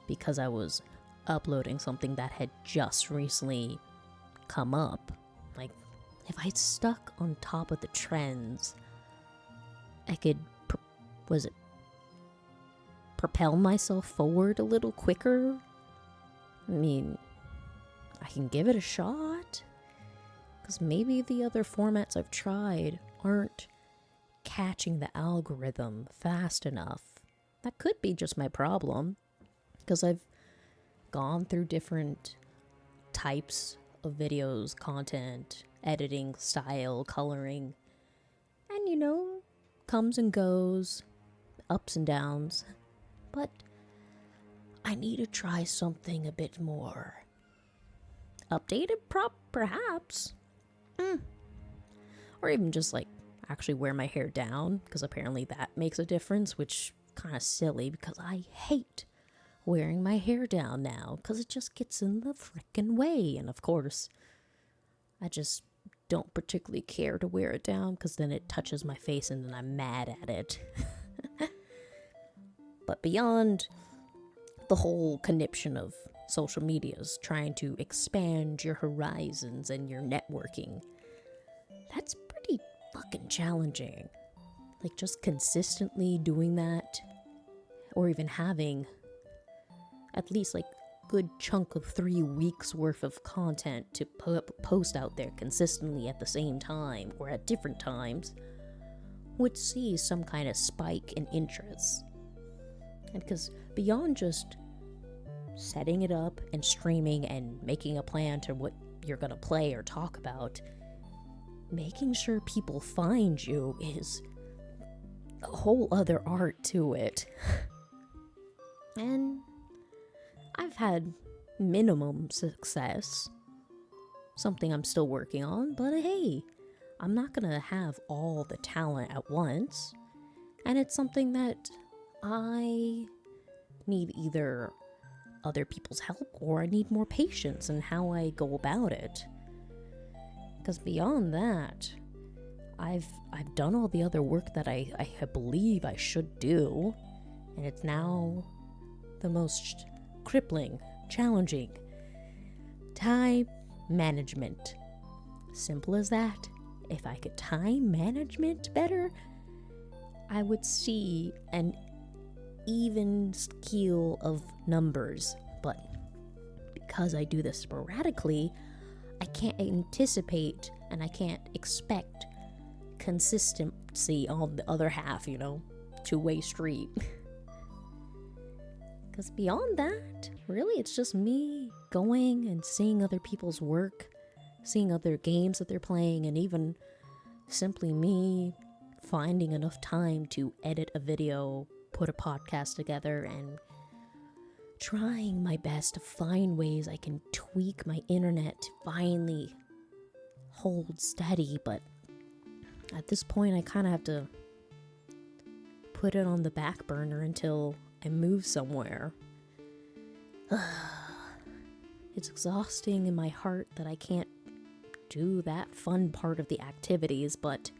because I was uploading something that had just recently come up. Like, if I stuck on top of the trends, I could, propel myself forward a little quicker? I mean, I can give it a shot. Because maybe the other formats I've tried aren't catching the algorithm fast enough. That could be just my problem. Because I've gone through different types of videos, content, editing, style, coloring. And you know, comes and goes, ups and downs. But I need to try something a bit more updated, perhaps. Or even just like actually wear my hair down, because apparently that makes a difference, which kind of silly because I hate wearing my hair down now because it just gets in the frickin' way. And of course, I just don't particularly care to wear it down because then it touches my face and then I'm mad at it. But beyond the whole conniption of social medias trying to expand your horizons and your networking, that's pretty fucking challenging. Like, just consistently doing that, or even having at least like good chunk of 3 weeks worth of content to post out there consistently at the same time or at different times, would see some kind of spike in interest. And because beyond just setting it up and streaming and making a plan to what you're gonna play or talk about, making sure people find you is a whole other art to it. And I've had minimum success. something I'm still working on, but hey, I'm not gonna have all the talent at once. And it's something that I need either other people's help or I need more patience in how I go about it. Because beyond that, I've done all the other work that I believe I should do, and it's now the most crippling, challenging time management. Simple as that. If I could time management better, I would see an even keel of numbers. But because I do this sporadically, I can't anticipate and I can't expect consistency on the other half, two-way street. Because beyond that, really, it's just me going and seeing other people's work, seeing other games that they're playing, and even simply me finding enough time to edit a video, put a podcast together, and trying my best to find ways I can tweak my internet to finally hold steady. But at this point, I kind of have to put it on the back burner until I move somewhere. It's exhausting in my heart that I can't do that fun part of the activities, but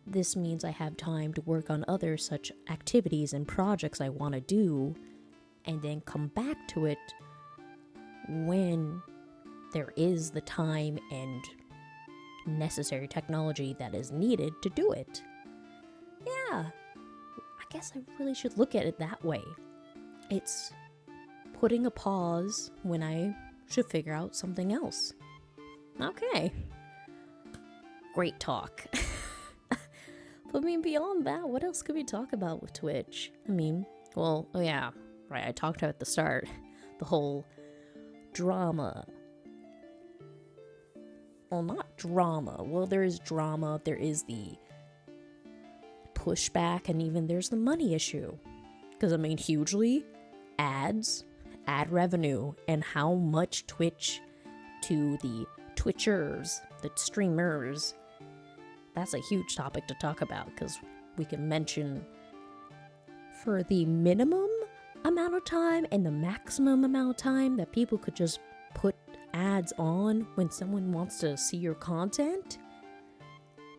this means I have time to work on other such activities and projects I want to do, and then come back to it when there is the time and necessary technology that is needed to do it. Yeah, I guess I really should look at it that way. It's putting a pause when I should figure out something else. Okay. Great talk. But beyond that, what else could we talk about with Twitch? I talked about at the start, the whole drama. Well, not drama. Well, there is drama, there is the pushback, and even there's the money issue. Because, hugely, ads, ad revenue, and how much Twitch to the Twitchers, the streamers. That's a huge topic to talk about, because we can mention for the minimum amount of time and the maximum amount of time that people could just put ads on when someone wants to see your content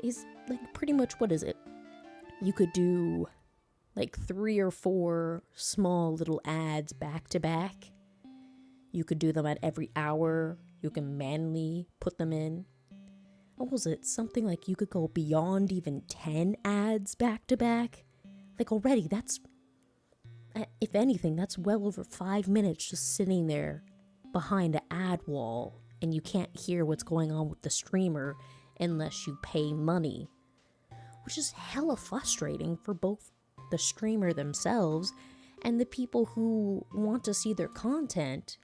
is pretty much, what is it? You could do 3 or 4 small little ads back to back. You could do them at every hour. You can manually put them in. What was it? Something like you could go beyond even 10 ads back to back. Already, that's, if anything, that's well over 5 minutes just sitting there behind an ad wall, and you can't hear what's going on with the streamer unless you pay money, which is hella frustrating for both the streamer themselves and the people who want to see their content,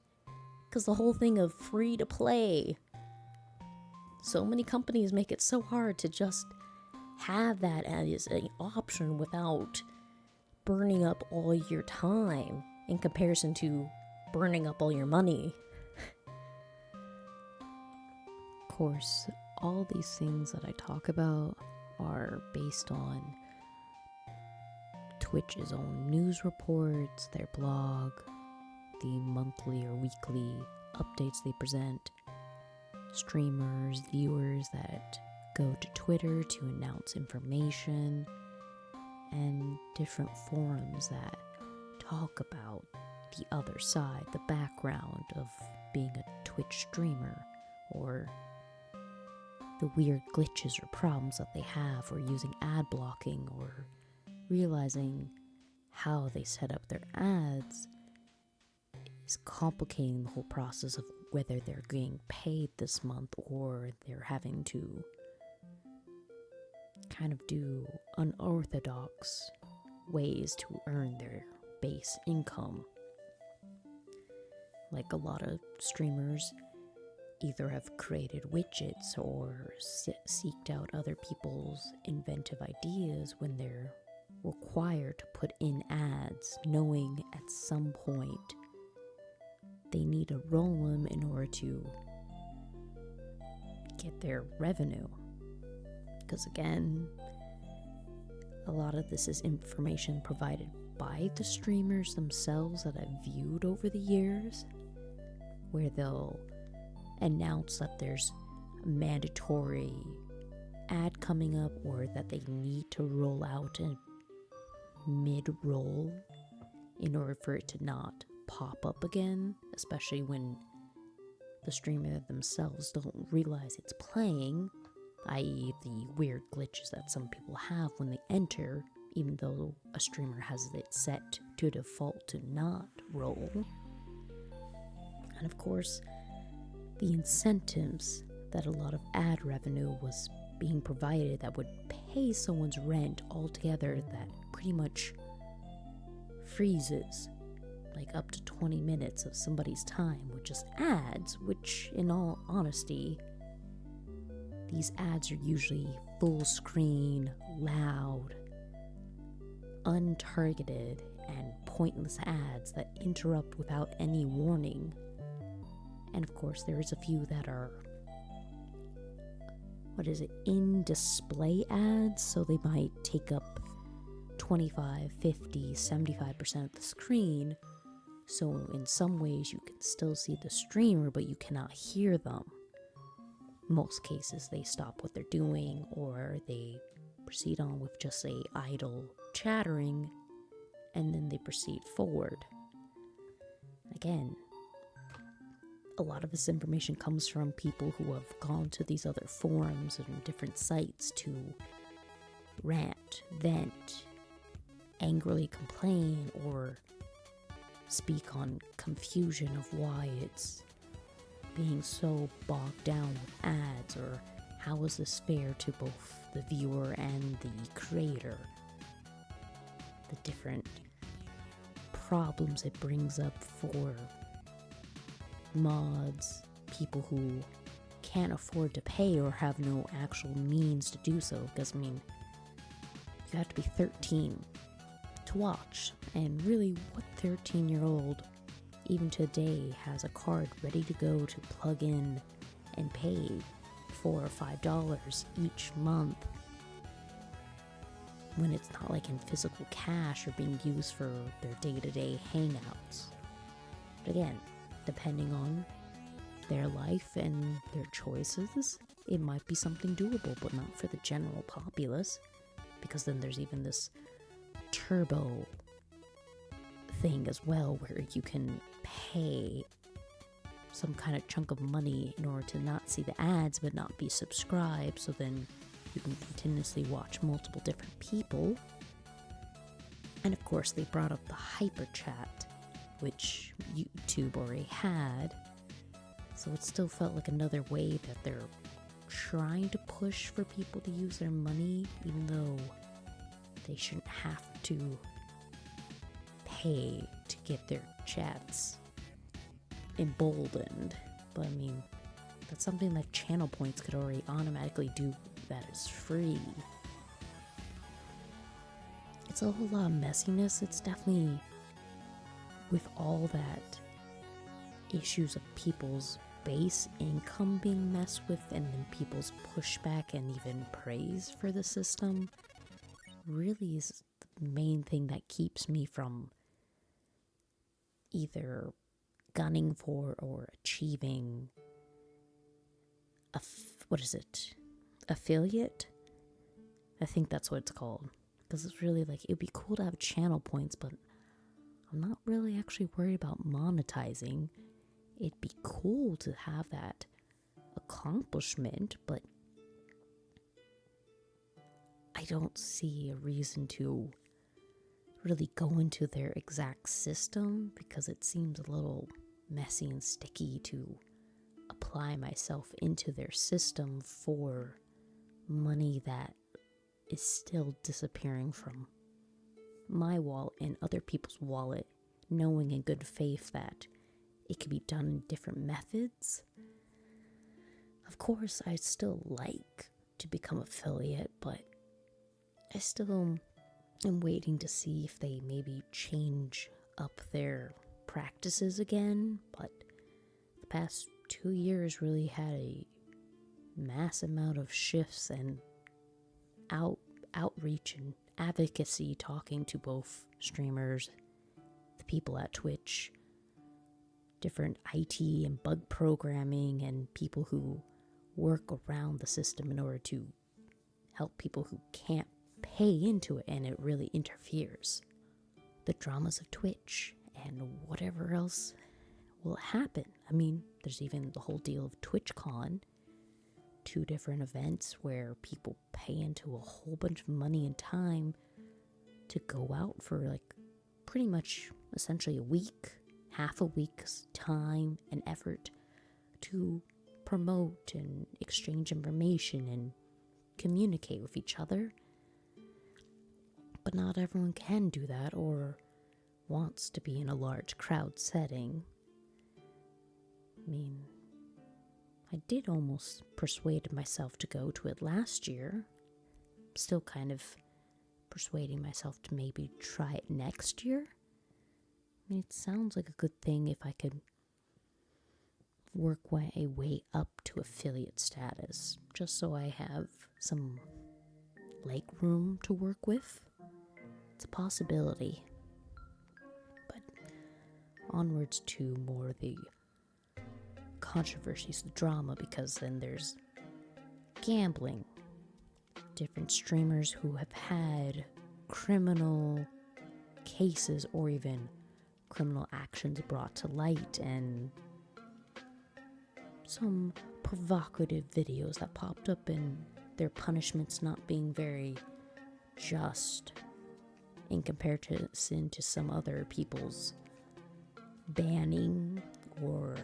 because the whole thing of free to play, so many companies make it so hard to just have that as an option without burning up all your time in comparison to burning up all your money. Of course, all these things that I talk about are based on Twitch's own news reports, their blog, the monthly or weekly updates they present, streamers, viewers that go to Twitter to announce information, and different forums that talk about the other side, the background of being a Twitch streamer, or the weird glitches or problems that they have, or using ad blocking, or realizing how they set up their ads is complicating the whole process of whether they're getting paid this month or they're having to kind of do unorthodox ways to earn their base income. A lot of streamers either have created widgets or seeked out other people's inventive ideas when they're required to put in ads, knowing at some point they need to roll them in order to get their revenue. Because again, a lot of this is information provided by the streamers themselves that I've viewed over the years, where they'll announce that there's a mandatory ad coming up, or that they need to roll out a mid-roll in order for it to not pop up again, especially when the streamer themselves don't realize it's playing, i.e. the weird glitches that some people have when they enter, even though a streamer has it set to default to not roll. And of course, the incentives that a lot of ad revenue was being provided that would pay someone's rent altogether, that pretty much freezes like up to 20 minutes of somebody's time with just ads, which in all honesty, these ads are usually full screen, loud, untargeted, and pointless ads that interrupt without any warning. And of course, there is a few that are, in-display ads, so they might take up 25, 50, 75% of the screen, so in some ways you can still see the streamer, but you cannot hear them. Most cases, they stop what they're doing, or they proceed on with just a idle chattering, and then they proceed forward. Again, a lot of this information comes from people who have gone to these other forums and different sites to rant, vent, angrily complain, or speak on confusion of why it's being so bogged down with ads, or how is this fair to both the viewer and the creator. The different problems it brings up for mods, people who can't afford to pay or have no actual means to do so, because you have to be 13 to watch, and really, what 13-year-old even today has a card ready to go to plug in and pay $4 or $5 each month, when it's not like in physical cash or being used for their day-to-day hangouts? But again, depending on their life and their choices, it might be something doable, but not for the general populace, because then there's even this turbo thing as well, where you can pay some kind of chunk of money in order to not see the ads but not be subscribed, so then you can continuously watch multiple different people. And of course, they brought up the hyper chat, which YouTube already had, so it still felt like another way that they're trying to push for people to use their money, even though they shouldn't have to pay to get their chats emboldened. But that's something like channel points could already automatically do that is free. It's a whole lot of messiness. It's definitely, with all that issues of people's base income being messed with, and then people's pushback and even praise for the system, really is the main thing that keeps me from either gunning for or achieving affiliate? I think that's what it's called. Because it's really like, it'd be cool to have channel points, but I'm not really actually worried about monetizing. It'd be cool to have that accomplishment, but I don't see a reason to really go into their exact system, because it seems a little messy and sticky to apply myself into their system for money that is still disappearing from my wallet and other people's wallet, knowing in good faith that it could be done in different methods. Of course, I still like to become affiliate, but I still am waiting to see if they maybe change up their practices again. But past 2 years really had a mass amount of shifts and outreach and advocacy, talking to both streamers, the people at Twitch, different IT and bug programming, and people who work around the system in order to help people who can't pay into it, and it really interferes. The dramas of Twitch and whatever else will happen. I mean, there's even the whole deal of TwitchCon, 2 different events where people pay into a whole bunch of money and time to go out for like pretty much essentially a week, half a week's time and effort to promote and exchange information and communicate with each other. But not everyone can do that or wants to be in a large crowd setting. I mean, I did almost persuade myself to go to it last year. Still kind of persuading myself to maybe try it next year. I mean, it sounds like a good thing if I could work my way up to affiliate status, just so I have some leg room to work with. It's a possibility. But onwards to more the controversies, the drama, because then there's gambling. Different streamers who have had criminal cases or even criminal actions brought to light, and some provocative videos that popped up, and their punishments not being very just in comparison to some other people's banning or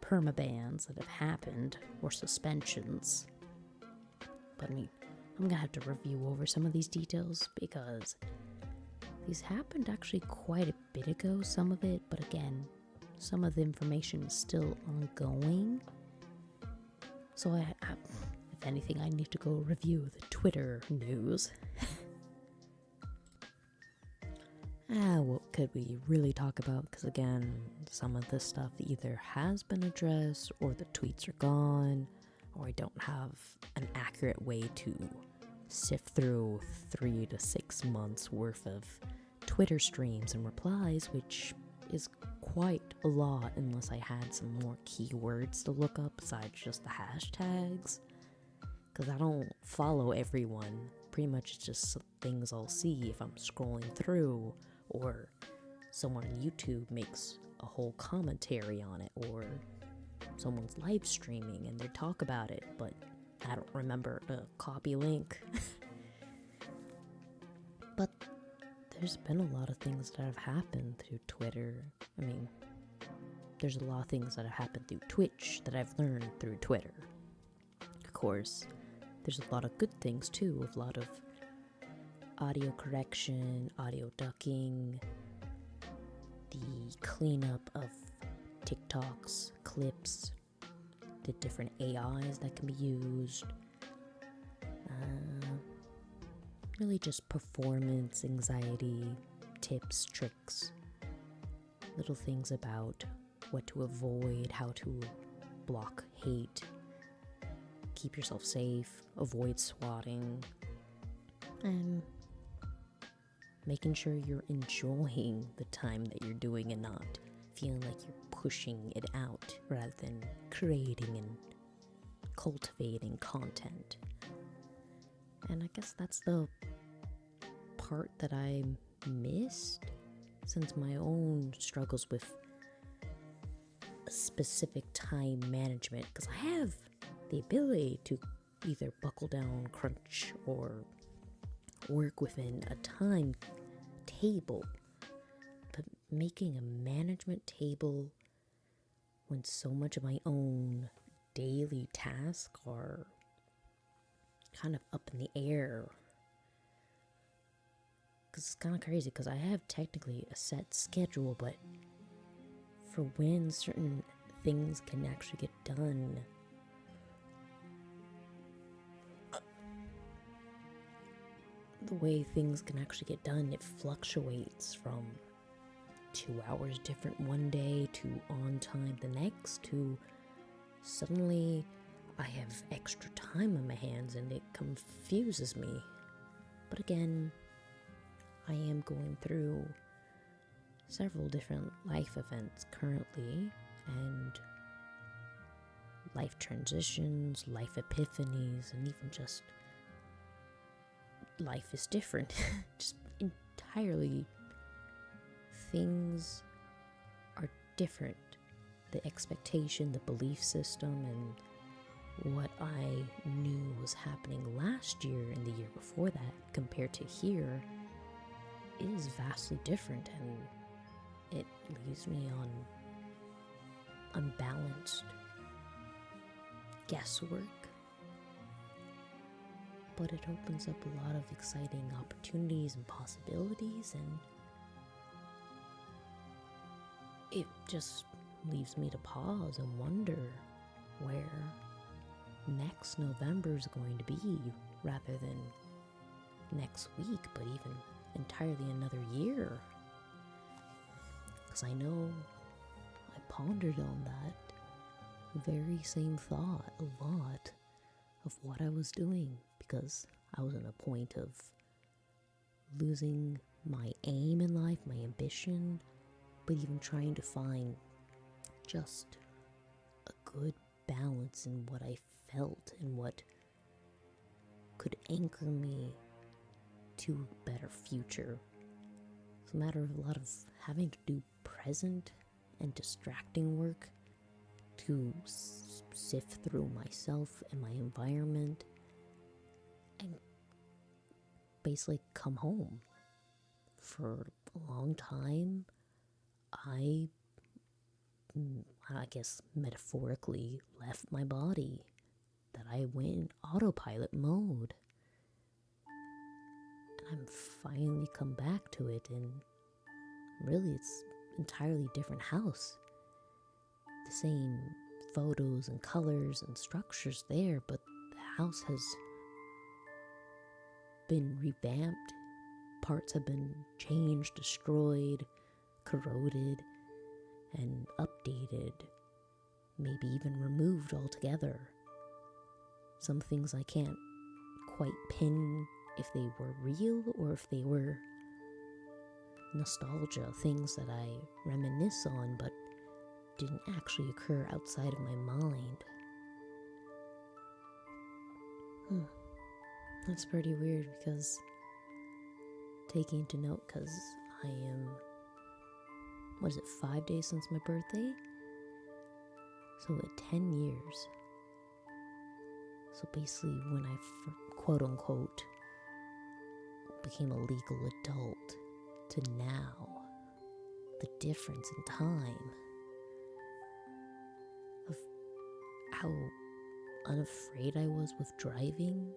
permabans that have happened, or suspensions. But I mean, I'm gonna have to review over some of these details because these happened actually quite a bit ago, some of it, but again, some of the information is still ongoing. So if anything, I need to go review the Twitter news. What could we really talk about? Because again, some of this stuff either has been addressed, or the tweets are gone, or I don't have an accurate way to sift through 3 to 6 months worth of Twitter streams and replies, which is quite a lot unless I had some more keywords to look up besides just the hashtags. Because I don't follow everyone. Pretty much it's just things I'll see if I'm scrolling through, or someone on YouTube makes a whole commentary on it, or someone's live streaming and they talk about it, but I don't remember the copy link. But there's been a lot of things that have happened through Twitter. I mean, there's a lot of things that have happened through Twitch that I've learned through Twitter. Of course, there's a lot of good things too, a lot of audio correction, audio ducking, the cleanup of TikToks, clips, the different AIs that can be used, really just performance anxiety, tips, tricks, little things about what to avoid, how to block hate, keep yourself safe, avoid swatting, and making sure you're enjoying the time that you're doing and not feeling like you're pushing it out rather than creating and cultivating content. And I guess that's the part that I missed, since my own struggles with a specific time management, because I have the ability to either buckle down, crunch, or work within a time table, but making a management table when so much of my own daily tasks are kind of up in the air, because it's kind of crazy, because I have technically a set schedule, but for when certain things can actually get done, the way things can actually get done, it fluctuates from 2 hours different one day to on time the next to suddenly I have extra time on my hands and it confuses me. But again, I am going through several different life events currently, and life transitions, life epiphanies, and even just life is different. Just entirely, things are different. The expectation, the belief system, and what I knew was happening last year and the year before that compared to here is vastly different, and it leaves me on unbalanced guesswork. But it opens up a lot of exciting opportunities and possibilities, and it just leaves me to pause and wonder where next November is going to be, rather than next week, but even entirely another year. Because I know I pondered on that very same thought a lot of what I was doing, because I was in a point of losing my aim in life, my ambition, but even trying to find just a good balance in what I felt and what could anchor me to a better future. It's a matter of a lot of having to do present and distracting work to sift through myself and my environment and basically come home. For a long time, I guess metaphorically left my body, that I went in autopilot mode. And I'm finally come back to it, and really it's entirely different house. The same photos and colors and structures there, but the house has been revamped. Parts have been changed, destroyed, corroded, and updated, maybe even removed altogether. Some things I can't quite pin if they were real or if they were nostalgia, things that I reminisce on but didn't actually occur outside of my mind. That's pretty weird, because taking into note, because I am, 5 days since my birthday? So at 10 years. So basically when I quote unquote became a legal adult to now, the difference in time of how unafraid I was with driving,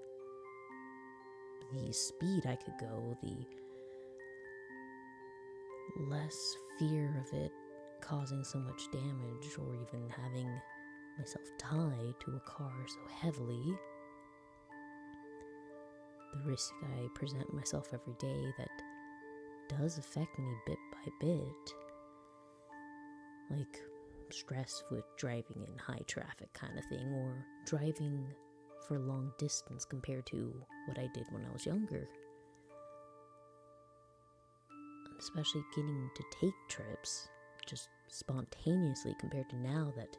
the speed I could go, the less fear of it causing so much damage or even having myself tied to a car so heavily, the risk I present myself every day that does affect me bit by bit, like stress with driving in high traffic kind of thing, or driving for long distance compared to what I did when I was younger. Especially getting to take trips just spontaneously compared to now, that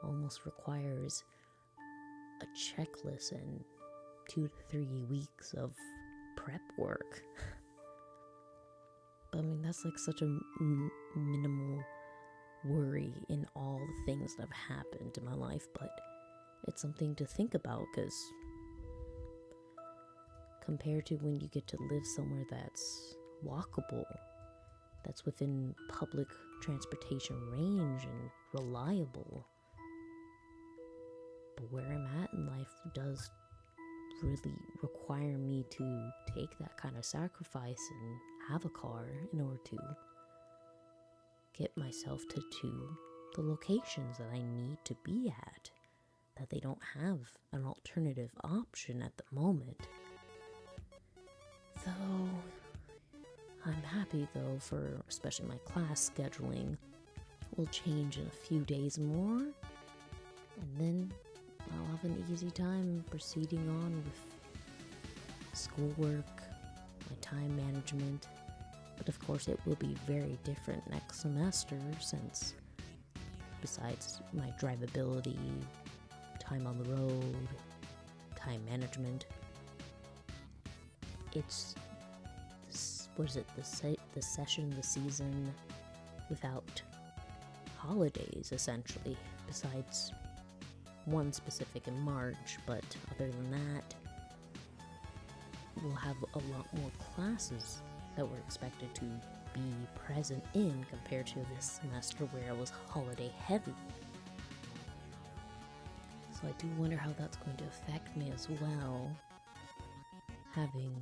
almost requires a checklist and 2 to 3 weeks of prep work. But I mean, that's like such a minimal worry in all the things that have happened in my life, but it's something to think about, because compared to when you get to live somewhere that's walkable, that's within public transportation range and reliable, but where I'm at in life does really require me to take that kind of sacrifice and have a car in order to get myself to the locations that I need to be at, that they don't have an alternative option at the moment. Though I'm happy though for especially my class scheduling will change in a few days more, and then I'll have an easy time proceeding on with schoolwork, my time management. But of course it will be very different next semester, since besides my drivability, time on the road, time management, it's the season without holidays, essentially, besides one specific in March. But other than that, we'll have a lot more classes that we're expected to be present in compared to this semester where it was holiday heavy. So I do wonder how that's going to affect me as well, having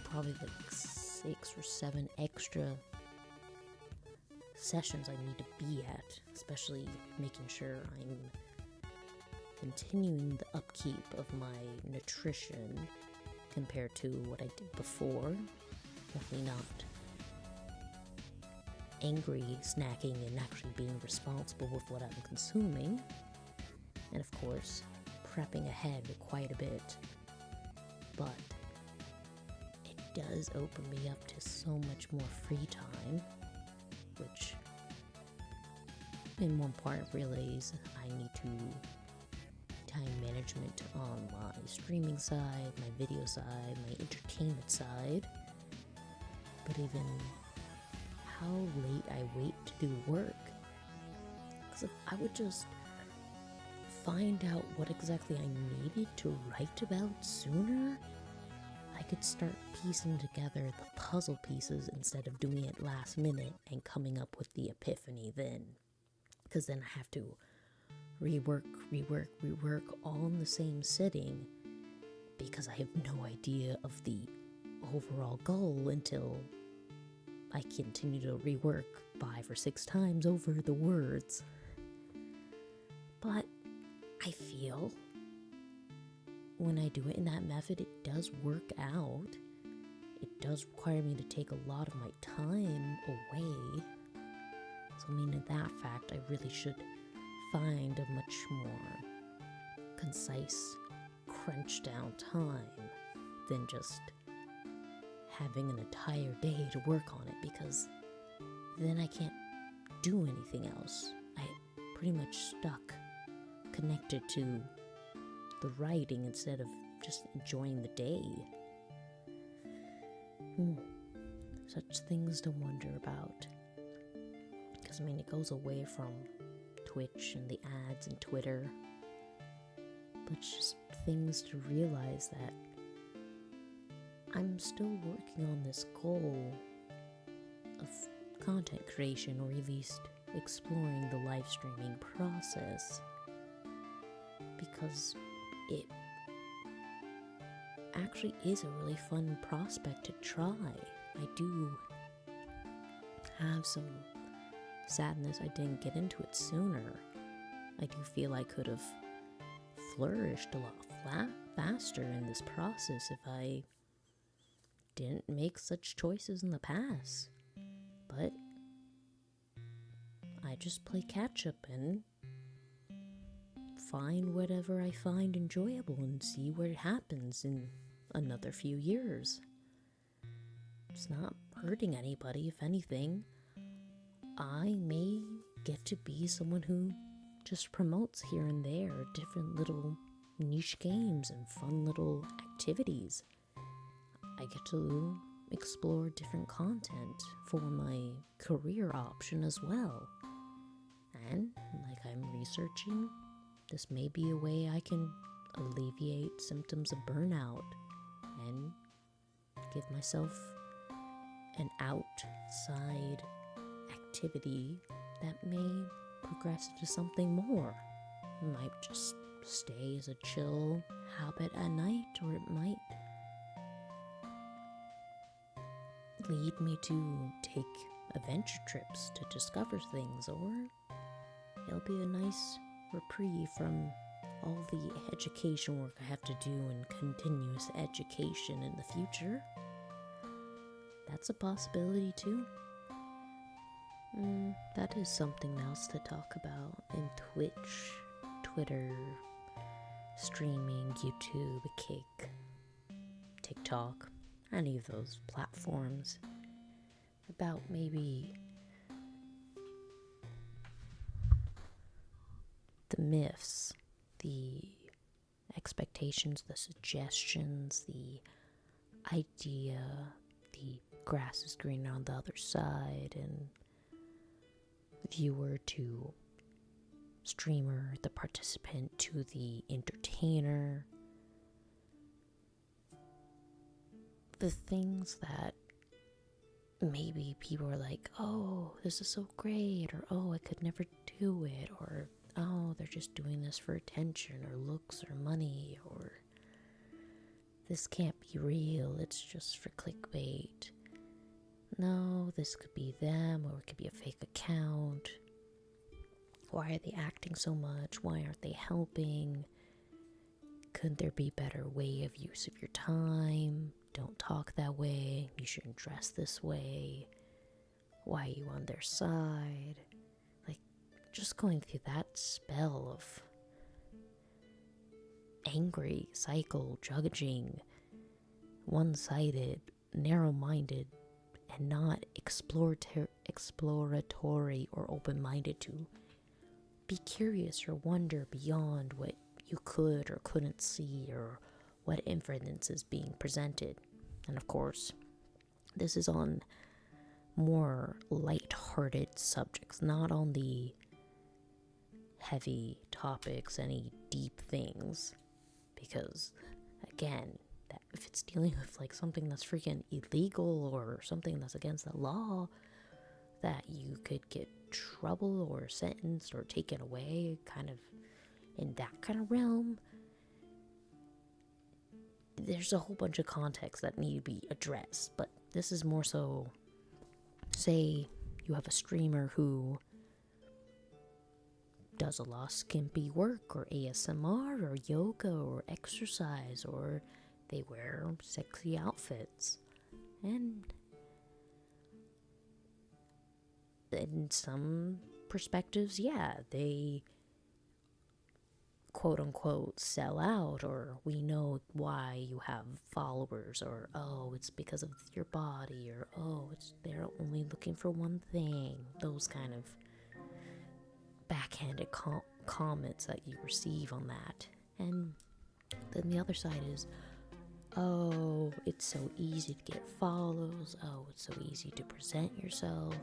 probably like 6 or 7 extra sessions I need to be at, especially making sure I'm continuing the upkeep of my nutrition compared to what I did before. Definitely not angry snacking and actually being responsible with what I'm consuming. And of course, prepping ahead quite a bit. But it does open me up to so much more free time, which in one part realize I need to time management on my streaming side, my video side, my entertainment side. But even how late I wait to do work. Because if I would just find out what exactly I needed to write about sooner, I could start piecing together the puzzle pieces instead of doing it last minute and coming up with the epiphany then. Because then I have to rework all in the same sitting, because I have no idea of the overall goal until I continue to rework 5 or 6 times over the words. But I feel when I do it in that method, it does work out. It does require me to take a lot of my time away. So I mean, in that fact, I really should find a much more concise, crunched down time than just having an entire day to work on it, because then I can't do anything else. I pretty much stuck, connected to the writing instead of just enjoying the day. Such things to wonder about. Because I mean, it goes away from Twitch and the ads and Twitter, but it's just things to realize that I'm still working on this goal of content creation, or at least exploring the live streaming process, because it actually is a really fun prospect to try. I do have some sadness I didn't get into it sooner. I do feel I could have flourished a lot faster in this process if I didn't make such choices in the past. But I just play catch up and find whatever I find enjoyable and see what happens in another few years. It's not hurting anybody. If anything, I may get to be someone who just promotes here and there different little niche games and fun little activities. I get to explore different content for my career option as well. And like I'm researching, this may be a way I can alleviate symptoms of burnout and give myself an outside activity that may progress into something more. It might just stay as a chill habit at night, or it might lead me to take adventure trips to discover things, or it'll be a nice reprieve from all the education work I have to do in continuous education in the future. That's a possibility too. That is something else to talk about in Twitch, Twitter, streaming, YouTube, Kick, TikTok, any of those platforms. About maybe the myths, the expectations, the suggestions, the idea, the grass is greener on the other side, and viewer to streamer, the participant to the entertainer. The things that maybe people are like, oh, this is so great, or oh, I could never do it, or oh, they're just doing this for attention or looks or money, or this can't be real, it's just for clickbait. No, this could be them, or it could be a fake account. Why are they acting so much? Why aren't they helping? Could there be a better way of use of your time? Don't talk that way. You shouldn't dress this way. Why are you on their side? Like, just going through that spell of angry, cycle, judging, one-sided, narrow-minded, and not exploratory or open-minded to be curious or wonder beyond what you could or couldn't see, or what inference is being presented. And of course, this is on more light-hearted subjects, not on the heavy topics, any deep things, because again, that if it's dealing with like something that's freaking illegal or something that's against the law, that you could get trouble or sentenced or taken away, kind of in that kind of realm, there's a whole bunch of context that need to be addressed. But this is more so, say you have a streamer who does a lot of skimpy work, or ASMR, or yoga, or exercise, or they wear sexy outfits, and in some perspectives, yeah, they quote unquote sell out, or we know why you have followers, or oh, it's because of your body, or oh, they're only looking for one thing. Those kind of backhanded comments that you receive on that. And then the other side is, oh, it's so easy to get follows, oh, it's so easy to present yourself.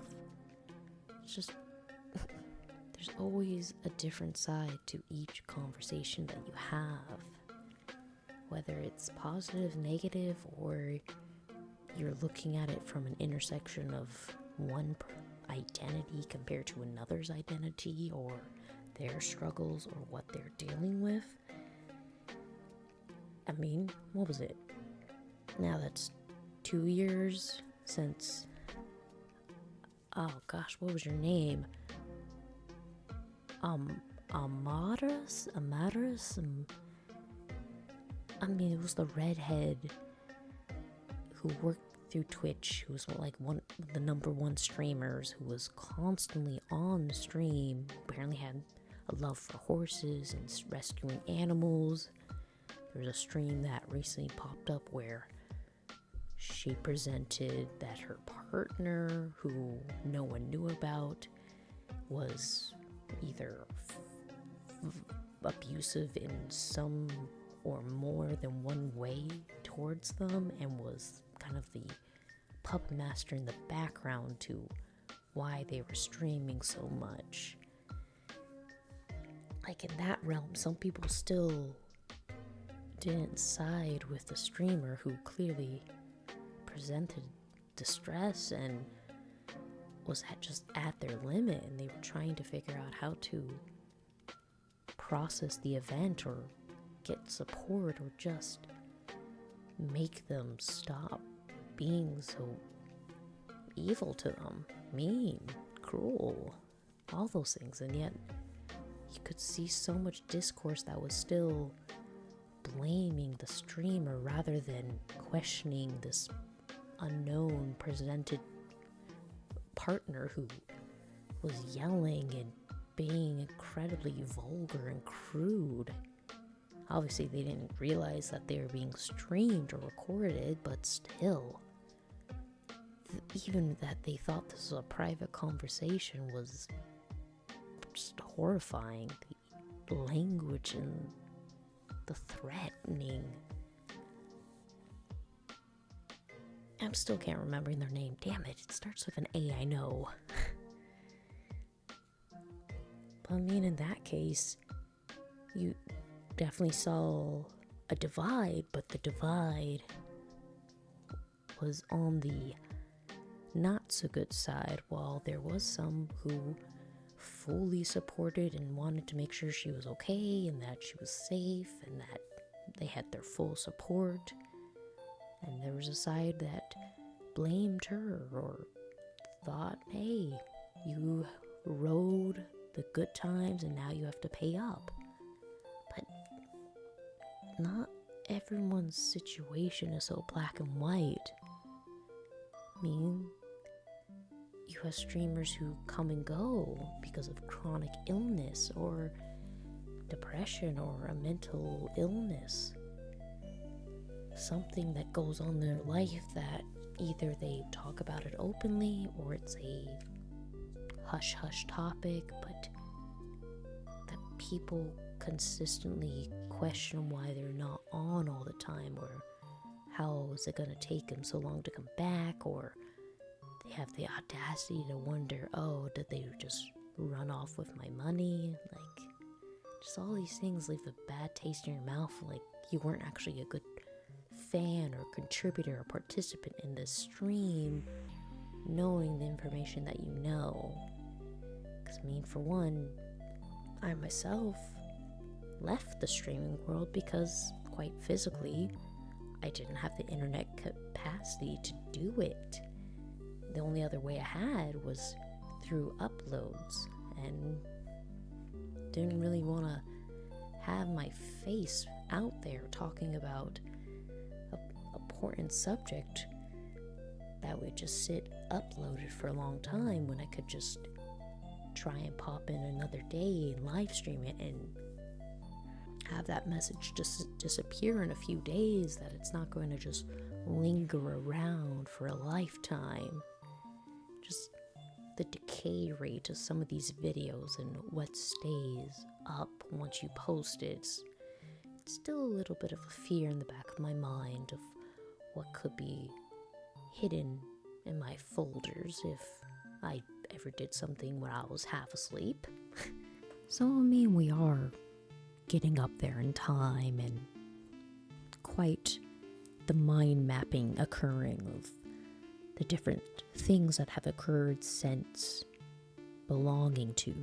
It's just, there's always a different side to each conversation that you have, whether it's positive, negative, or you're looking at it from an intersection of one identity compared to another's identity, or their struggles, or what they're dealing with. I mean, what was it? Now that's 2 years since, oh gosh, what was your name? Amaris? I mean, it was the redhead who worked through Twitch, who was like one of the number one streamers, who was constantly on stream, apparently had a love for horses and rescuing animals. There was a stream that recently popped up where she presented that her partner, who no one knew about, was either abusive in some or more than one way towards them, and was kind of the puppet master in the background to why they were streaming so much. Like, in that realm, some people still didn't side with the streamer who clearly presented distress and was just at their limit, and they were trying to figure out how to process the event or get support, or just make them stop being so evil to them, mean, cruel, all those things. And yet you could see so much discourse that was still blaming the streamer rather than questioning this unknown presented partner who was yelling and being incredibly vulgar and crude. Obviously, they didn't realize that they were being streamed or recorded, but still, even that they thought this was a private conversation was just horrifying. The language and the threatening. I still can't remember their name. Damn it, it starts with an A, I know. But I mean, in that case, you definitely saw a divide, but the divide was on the not so good side, while there was some who fully supported and wanted to make sure she was okay and that she was safe and that they had their full support. And there was a side that blamed her or thought, hey, you rode the good times and now you have to pay up. But not everyone's situation is so black and white. I mean, you have streamers who come and go because of chronic illness or depression or a mental illness. Something that goes on in their life that either they talk about it openly or it's a hush-hush topic, but that people consistently question why they're not on all the time, or how is it going to take them so long to come back, or they have the audacity to wonder, oh, did they just run off with my money? Like, just all these things leave a bad taste in your mouth, like you weren't actually a good fan or contributor or participant in this stream, knowing the information that you know. Because I mean, for one, I myself left the streaming world because, quite physically, I didn't have the internet capacity to do it. The only other way I had was through uploads, and didn't really want to have my face out there talking about a important subject that would just sit uploaded for a long time when I could just try and pop in another day and live stream it and have that message just disappear in a few days, that it's not going to just linger around for a lifetime. Just the decay rate of some of these videos and what stays up once you post it. It's still a little bit of a fear in the back of my mind of what could be hidden in my folders if I ever did something where I was half asleep. So I mean, we are getting up there in time, and quite the mind mapping occurring of the different things that have occurred since belonging to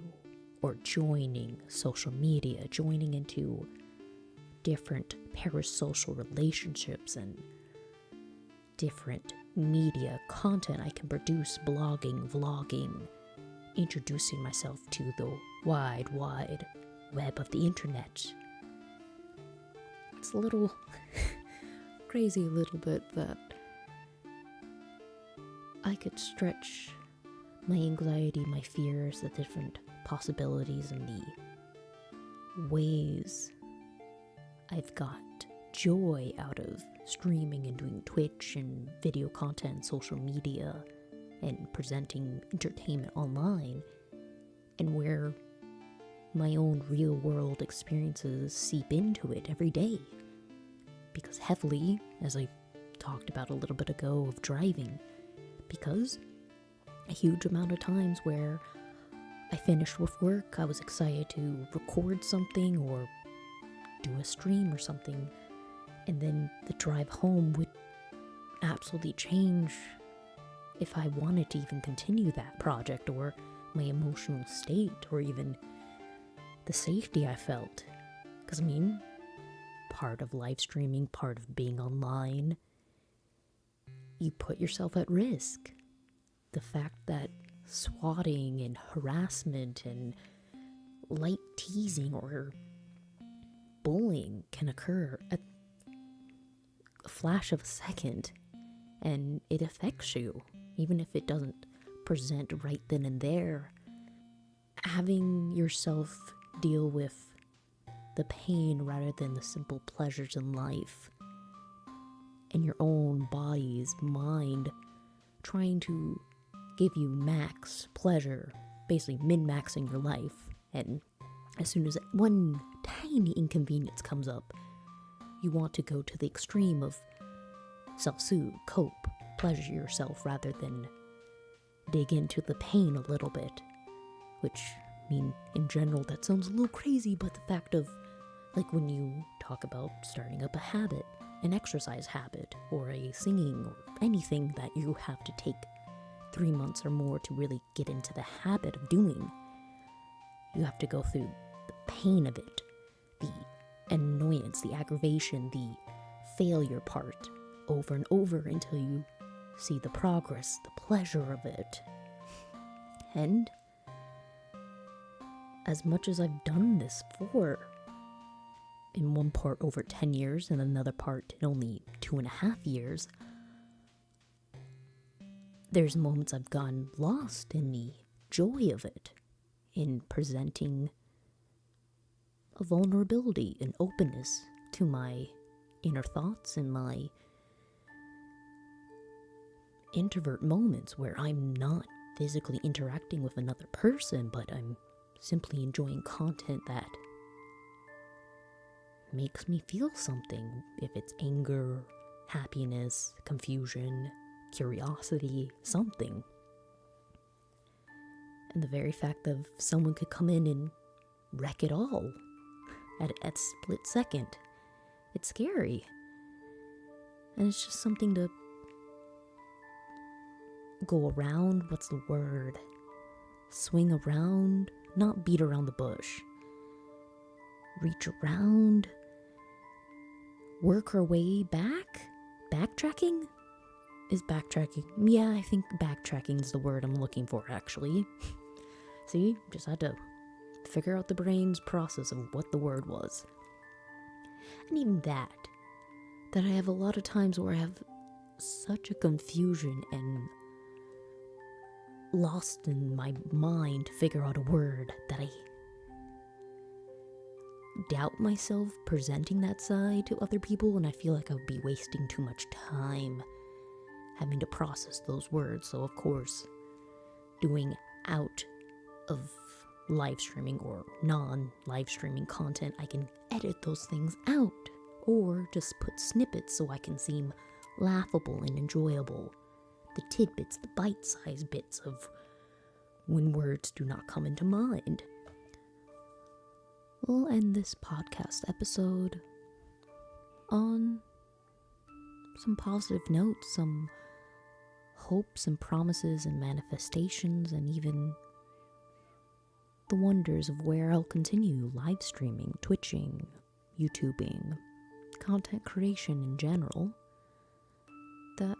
or joining social media, joining into different parasocial relationships and different media content I can produce, blogging, vlogging, introducing myself to the wide web of the internet. It's a little crazy a little bit that I could stretch my anxiety, my fears, the different possibilities and the ways I've got joy out of streaming and doing Twitch and video content, social media, and presenting entertainment online, and where my own real world experiences seep into it every day. Because heavily, as I talked about a little bit ago of driving, because a huge amount of times where I finished with work, I was excited to record something or do a stream or something, and then the drive home would absolutely change if I wanted to even continue that project, or my emotional state, or even the safety I felt. Because I mean, part of live streaming, part of being online, you put yourself at risk. The fact that swatting and harassment and light teasing or bullying can occur at a flash of a second, and it affects you, even if it doesn't present right then and there. Having yourself deal with the pain rather than the simple pleasures in life, and your own body's mind trying to give you max pleasure, basically min-maxing your life, and as soon as one tiny inconvenience comes up, you want to go to the extreme of self-soothe, cope, pleasure yourself rather than dig into the pain a little bit. Which, I mean, in general, that sounds a little crazy, but the fact of, like when you talk about starting up a habit, an exercise habit, or a singing, or anything that you have to take 3 months or more to really get into the habit of doing, you have to go through the pain of it, the annoyance, the aggravation, the failure part, over and over until you see the progress, the pleasure of it. And as much as I've done this for, in one part over 10 years and another part in only 2.5 years, there's moments I've gotten lost in the joy of it, in presenting a vulnerability and openness to my inner thoughts and my introvert moments where I'm not physically interacting with another person, but I'm simply enjoying content that makes me feel something, if it's anger, happiness, confusion, curiosity, something. And the very fact of someone could come in and wreck it all at a split second, it's scary. And it's just something to go around, what's the word? Swing around, not beat around the bush. Reach around, work our way back? Backtracking? Is backtracking? Yeah, I think backtracking is the word I'm looking for, actually. See, just had to figure out the brain's process of what the word was. And even that I have a lot of times where I have such a confusion and lost in my mind to figure out a word that I doubt myself presenting that side to other people, and I feel like I would be wasting too much time having to process those words. So of course, doing out of live streaming or non-live streaming content, I can edit those things out or just put snippets so I can seem laughable and enjoyable. The tidbits, the bite-sized bits of when words do not come into mind. We'll end this podcast episode on some positive notes, some hopes and promises and manifestations, and even the wonders of where I'll continue live streaming, twitching, YouTubing, content creation in general, that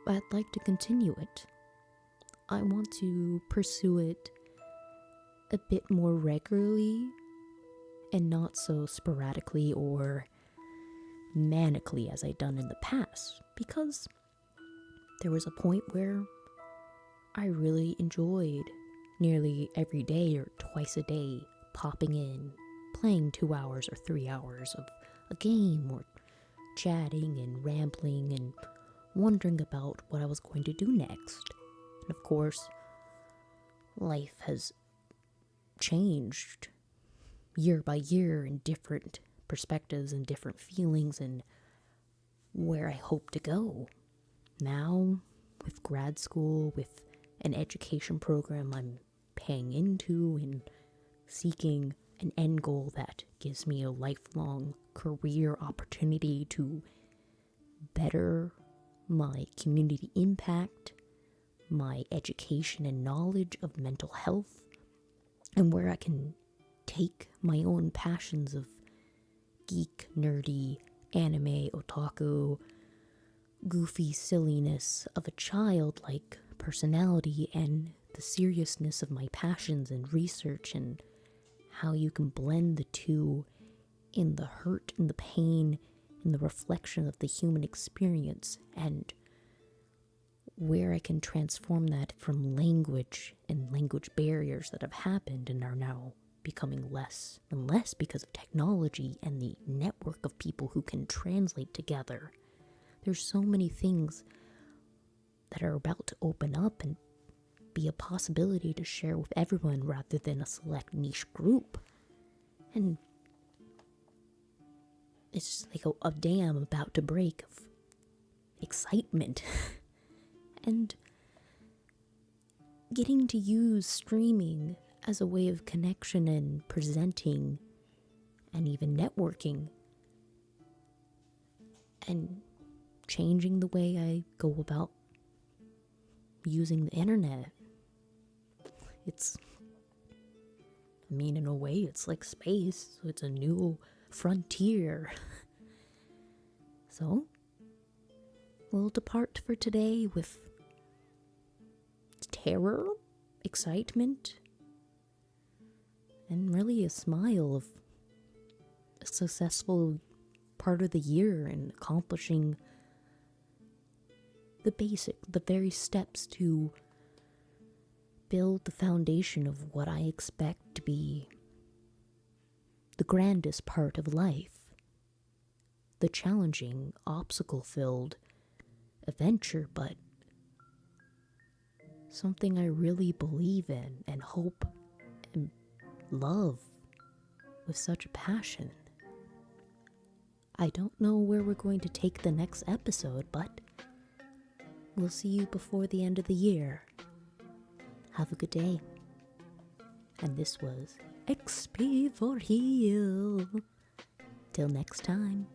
I'd like to continue it. I want to pursue it a bit more regularly and not so sporadically or manically as I'd done in the past, because there was a point where I really enjoyed nearly every day or twice a day popping in, playing 2 hours or 3 hours of a game, or chatting and rambling and wondering about what I was going to do next. And of course, life has changed year by year in different perspectives and different feelings and where I hope to go. Now, with grad school, with an education program I'm paying into and seeking an end goal that gives me a lifelong career opportunity to better my community impact, my education and knowledge of mental health, and where I can take my own passions of geek, nerdy, anime, otaku, goofy silliness of a childlike personality and the seriousness of my passions and research, and how you can blend the two in the hurt and the pain and the reflection of the human experience, and where I can transform that from language and language barriers that have happened and are now becoming less and less because of technology and the network of people who can translate together. There's so many things that are about to open up and be a possibility to share with everyone rather than a select niche group. And it's just like a dam about to break of excitement. And getting to use streaming as a way of connection and presenting and even networking and changing the way I go about using the internet. In a way, it's like space, so it's a new frontier. So, we'll depart for today with terror, excitement, and really a smile of a successful part of the year and accomplishing the very steps to build the foundation of what I expect to be the grandest part of life, the challenging, obstacle-filled adventure, but something I really believe in and hope and love with such a passion. I don't know where we're going to take the next episode, but we'll see you before the end of the year. Have a good day. And this was XP for Heal. Till next time.